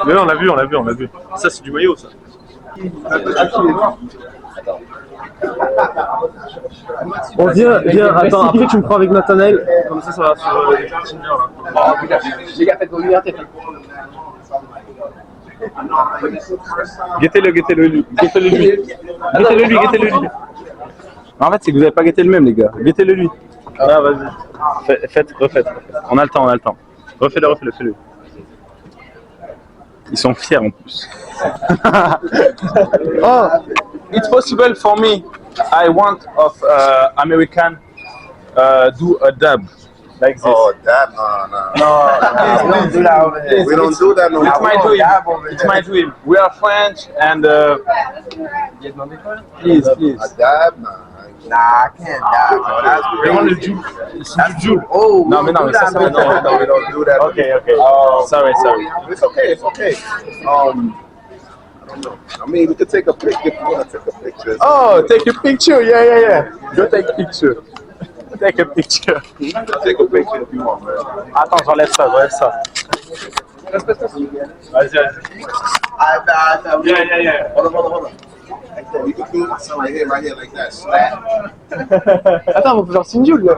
[SPEAKER 3] Mais on l'a vu. Ça, c'est du maillot, ça.
[SPEAKER 6] Bon, viens, attends, après tu me prends avec Nathanaël.
[SPEAKER 3] Comme ça va sur les Tinder, là.
[SPEAKER 2] Les gars, faites vos libertés.
[SPEAKER 6] Guettez-le lui. En fait, c'est que vous n'avez pas guetté le même, les gars. Guettez-le lui.
[SPEAKER 3] Ah, vas-y.
[SPEAKER 6] Refaites. On a le temps. Refais-le, fais-le. Ils sont fiers en plus. Oh, it's possible for me. I want of American do a dub like this.
[SPEAKER 1] Oh, dab? No.
[SPEAKER 6] We don't do that over here.
[SPEAKER 1] We don't do that no more.
[SPEAKER 6] It's my dream. We are French and please.
[SPEAKER 1] A dab? Nah, I can't dab. No, that's
[SPEAKER 3] Vraiment le
[SPEAKER 1] crazy.
[SPEAKER 3] Juju.
[SPEAKER 1] Oh,
[SPEAKER 6] Non, mais ça
[SPEAKER 1] no, we don't do that.
[SPEAKER 6] Okay. Sorry.
[SPEAKER 1] It's okay. I don't know. I mean, we could take a pic if you want to take a picture.
[SPEAKER 6] Oh, take a picture. Yeah. Go take a picture. Take a picture.
[SPEAKER 1] I'll take a picture if you want, man.
[SPEAKER 6] Attends, j'enlève ça.
[SPEAKER 3] Vas-y. Yeah.
[SPEAKER 1] Hold on. Like that. You can do something right here, like that. Slap.
[SPEAKER 4] Attends, on peut faire Sinjul là.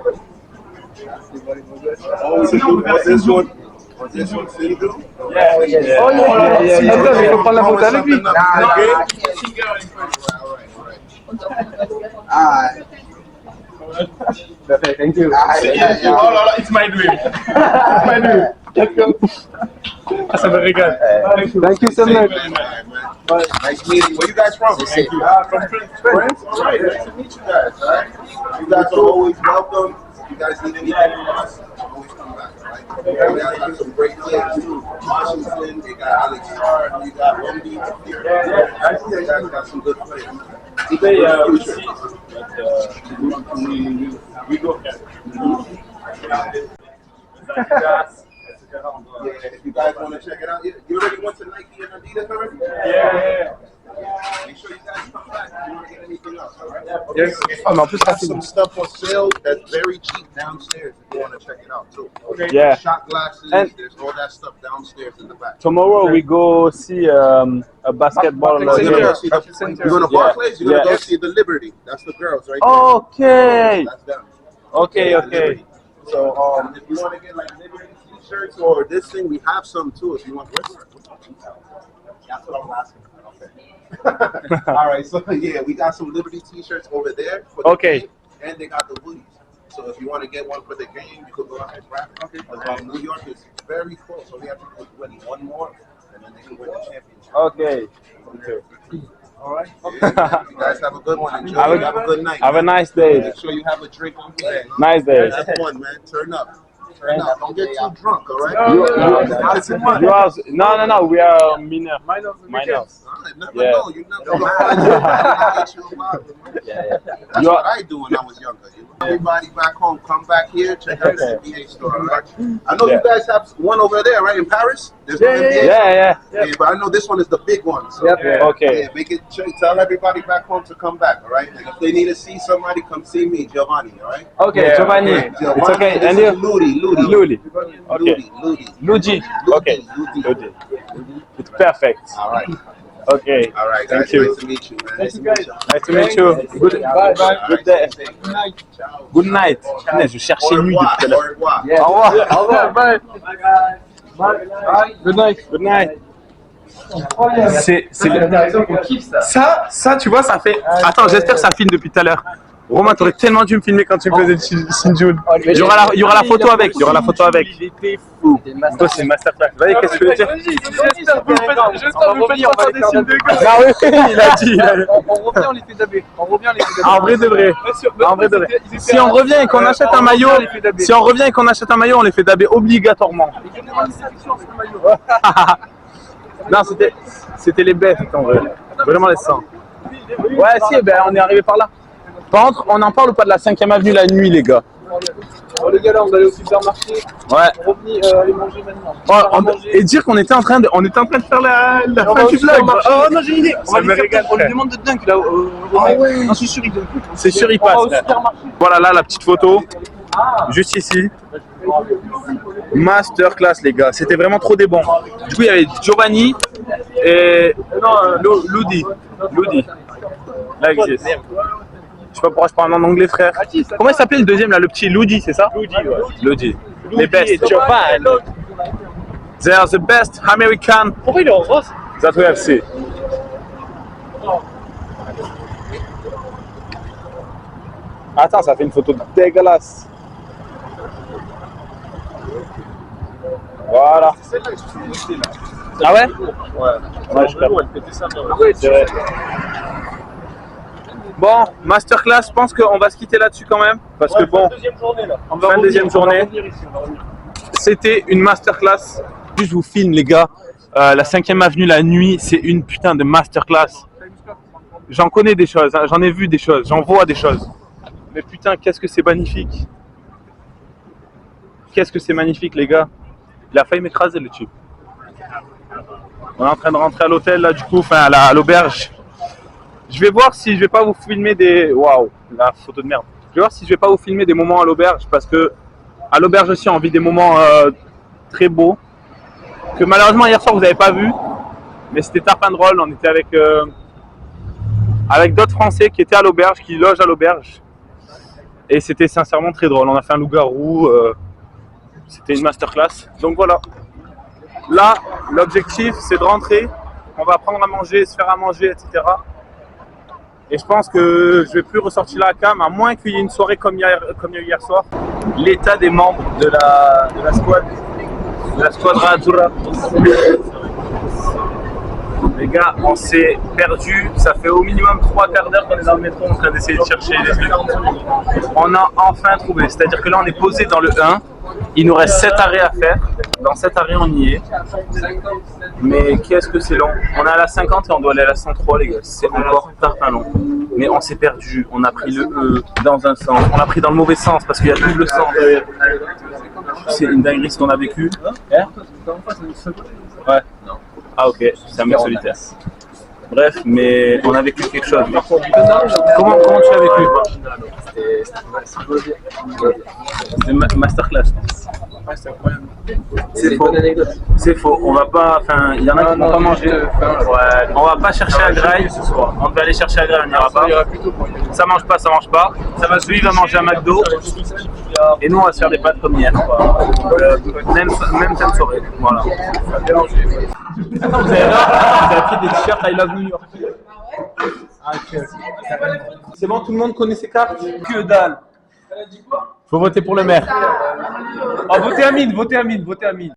[SPEAKER 1] Oh, this one. Was this one single?
[SPEAKER 3] Yeah.
[SPEAKER 4] Oh yeah. Attends, il faut prendre la photo avec lui.
[SPEAKER 1] Alright.
[SPEAKER 4] Thank you.
[SPEAKER 3] Oh, it's my dream. Ah, ça me régale.
[SPEAKER 4] Thank you so much.
[SPEAKER 1] Nice meeting. Where you guys from?
[SPEAKER 3] Thank you.
[SPEAKER 1] From France. All right. Nice to meet you guys. All right. You guys are always welcome. If you guys need anything from us, always come back. All right. We got some great players too. Washington. They got Alex Carr. You got Wendy. You guys got some good players.
[SPEAKER 3] Today, we go here.
[SPEAKER 1] Yeah, if you guys want to check it out, you already went to Nike and Adidas already?
[SPEAKER 3] Yeah.
[SPEAKER 1] Make sure you guys come back if you want to get anything else, all right?
[SPEAKER 4] Yes. Oh, mais en plus,
[SPEAKER 1] We have some stuff on sale that's very cheap downstairs if you want to check it out too. Okay.
[SPEAKER 6] Yeah.
[SPEAKER 1] Shot glasses,
[SPEAKER 6] And-
[SPEAKER 1] there's all that stuff downstairs in the back.
[SPEAKER 6] Tomorrow we go see a basketball.
[SPEAKER 1] You're gonna go see you're gonna
[SPEAKER 6] Yeah.
[SPEAKER 1] Barclays, you're gonna
[SPEAKER 6] Yeah.
[SPEAKER 1] go see the Liberty. That's the girls right there.
[SPEAKER 6] Okay.
[SPEAKER 1] That's them.
[SPEAKER 6] Okay.
[SPEAKER 1] Liberty. So if you want to get like Liberty t-shirts or this thing, we have some too. If you want, that's what I'm asking. Okay. All right. So yeah, we got some Liberty t-shirts over there. For the
[SPEAKER 6] Okay.
[SPEAKER 1] game, and they got the hoodies. So if you want to get one for the game, you could go ahead and grab it. Okay. New York is very close, so we have to win one more, and then they can win the championship.
[SPEAKER 6] Okay.
[SPEAKER 1] All right. Yeah, you guys have a good one. Enjoy. Have a good night.
[SPEAKER 6] Have a nice day.
[SPEAKER 1] Make sure you have a drink on hand.
[SPEAKER 6] Nice day.
[SPEAKER 1] Have fun, man. Turn up. Don't get too drunk, all right?
[SPEAKER 6] Not too much. No. We are minor. Minors.
[SPEAKER 1] Never
[SPEAKER 6] Yeah.
[SPEAKER 1] know. You never know. That's
[SPEAKER 6] You are-
[SPEAKER 1] what I do when I was younger. You know? Everybody back home, come back here, check out the NBA store, all right? I know
[SPEAKER 6] Yeah.
[SPEAKER 1] you guys have one over there, right, in Paris? There's one NBA?
[SPEAKER 6] Yeah.
[SPEAKER 1] Yeah, but I know this one is the big one. So
[SPEAKER 6] Okay.
[SPEAKER 1] yeah, make it. Tell everybody back home to come back, all right? And if they need to see somebody, come see me, Giovanni, all right?
[SPEAKER 6] Okay, Giovanni. It's okay.
[SPEAKER 1] This
[SPEAKER 6] And
[SPEAKER 1] is
[SPEAKER 6] you?
[SPEAKER 1] Ludi.
[SPEAKER 6] Luli. Okay.
[SPEAKER 1] Ludi.
[SPEAKER 6] Luigi. Okay. Ludi. It's perfect.
[SPEAKER 1] All right.
[SPEAKER 6] Okay.
[SPEAKER 1] All right,
[SPEAKER 6] Thank
[SPEAKER 1] guys.
[SPEAKER 6] you.
[SPEAKER 1] Nice to meet you, man. Nice to meet you.
[SPEAKER 6] Nice to meet you. Good day. Good night. Punaise, je cherchais
[SPEAKER 1] Au
[SPEAKER 6] nuit
[SPEAKER 1] revoir.
[SPEAKER 6] depuis tout à
[SPEAKER 1] Au
[SPEAKER 6] l'heure.
[SPEAKER 1] revoir.
[SPEAKER 6] Au revoir. Bye. Good night. Good night. C'est ça, tu vois, ça fait. Attends, j'espère que ça filme depuis tout à l'heure. Romain, t'aurais tellement dû me filmer quand tu me faisais le Sinjul. Il y aura la photo avec. Il y aura la photo avec.
[SPEAKER 9] Il était fou.
[SPEAKER 6] Toi, c'est une masterclass. Vas-y, qu'est-ce que tu veux dire?
[SPEAKER 9] J'espère que vous faites pas des signes de gueule.
[SPEAKER 6] Ah oui, il a dit.
[SPEAKER 9] On revient, on les fait daber.
[SPEAKER 6] En vrai de vrai. En vrai de vrai. Si on revient et qu'on achète un maillot, on les fait daber obligatoirement. Non, c'était les bêtes en vrai. Vraiment les sangs. Ouais, si, ben on est arrivé par là. Par contre, on en parle ou pas de la 5e avenue la nuit, les gars?
[SPEAKER 4] Bon, les gars, là, on va aller au supermarché.
[SPEAKER 6] Ouais.
[SPEAKER 4] Revenir aller manger maintenant.
[SPEAKER 6] Et dire qu'on était en train de faire la fin du vlog.
[SPEAKER 4] Oh non, j'ai une idée.
[SPEAKER 6] Ça me régale,
[SPEAKER 4] On lui
[SPEAKER 6] frère.
[SPEAKER 4] demande de dunk là. Non, c'est sûr, il donne.
[SPEAKER 6] C'est sûr, il passe. Voilà, là, la petite photo. Juste ici. Masterclass, les gars. C'était vraiment trop des bons. Du coup, il y avait Giovanni et Ludi. Là, il existe. Je sais pas pourquoi je parle en anglais, frère. Comment il s'appelait le deuxième, là, le petit Ludi, c'est ça? Ludi, ouais. Ludi. Les best.
[SPEAKER 9] Giovanni.
[SPEAKER 6] They are the best American
[SPEAKER 9] Pourquoi il est en rose?
[SPEAKER 6] that we have seen. Attends, ça fait une photo dégueulasse. Voilà. Ah ouais? Ouais, je crois. C'est vrai. Bon, masterclass, je pense qu'on va se quitter là-dessus quand même. Parce que bon, fin de deuxième journée. C'était une masterclass. Je vous filme, les gars. La 5e avenue la nuit, c'est une putain de masterclass. J'en connais des choses, hein, j'en ai vu des choses, j'en vois des choses. Mais putain, qu'est-ce que c'est magnifique. Qu'est-ce que c'est magnifique, les gars. Il a failli m'écraser, le tube. On est en train de rentrer à l'hôtel, là, du coup, enfin, à l'auberge. Je vais voir si je vais pas vous filmer des... Waouh, la photo de merde. Je vais voir si je vais pas vous filmer des moments à l'auberge, parce que à l'auberge aussi, on vit des moments très beaux. Que malheureusement, hier soir, vous n'avez pas vu. Mais c'était tarpin drôle, on était avec d'autres Français qui étaient à l'auberge, qui logent à l'auberge. Et c'était sincèrement très drôle. On a fait un loup-garou. C'était une masterclass. Donc voilà. Là, l'objectif, c'est de rentrer. On va prendre à manger, se faire à manger, etc. Et je pense que je vais plus ressortir la cam, à moins qu'il y ait une soirée comme il y a eu hier soir. L'état des membres de la squad. De la squadra Azzurra. Les gars, on s'est perdu. Ça fait au minimum 3 quarts d'heure qu'on est dans le métro en train d'essayer de chercher les trucs. On a enfin trouvé. C'est-à-dire que là, on est posé dans le 1. Il nous reste 7 arrêts à faire. Dans 7 arrêts, on y est. Mais qu'est-ce que c'est long. On est à la 50 et on doit aller à la 103, les gars. C'est encore tarpin long. Mais on s'est perdu. On a pris le E dans un sens. On l'a pris dans le mauvais sens parce qu'il y a double sens. C'est une dinguerie ce qu'on a vécu. Ouais. Ah ok, c'est un mec solitaire. Bref, mais on a vécu quelque chose. Comment tu as vécu? C'était masterclass. C'est faux. C'est faux. On va pas. Enfin, il y en a qui vont pas manger. Ouais. On va pas chercher à Grail ce soir. On devait aller chercher à Grail, on n'ira pas. Ça mange pas, ça mange pas. Ça va suivre, va manger à McDo. Et nous, on va se faire des pâtes comme hier. Même fin de soirée. Voilà. Attends, vous avez pris des t-shirts I Love New York. Ah, ok. C'est bon, tout le monde connaît ses cartes? Que dalle. Faut voter pour le maire. Oh, votez Amine, votez Amine, votez Amine.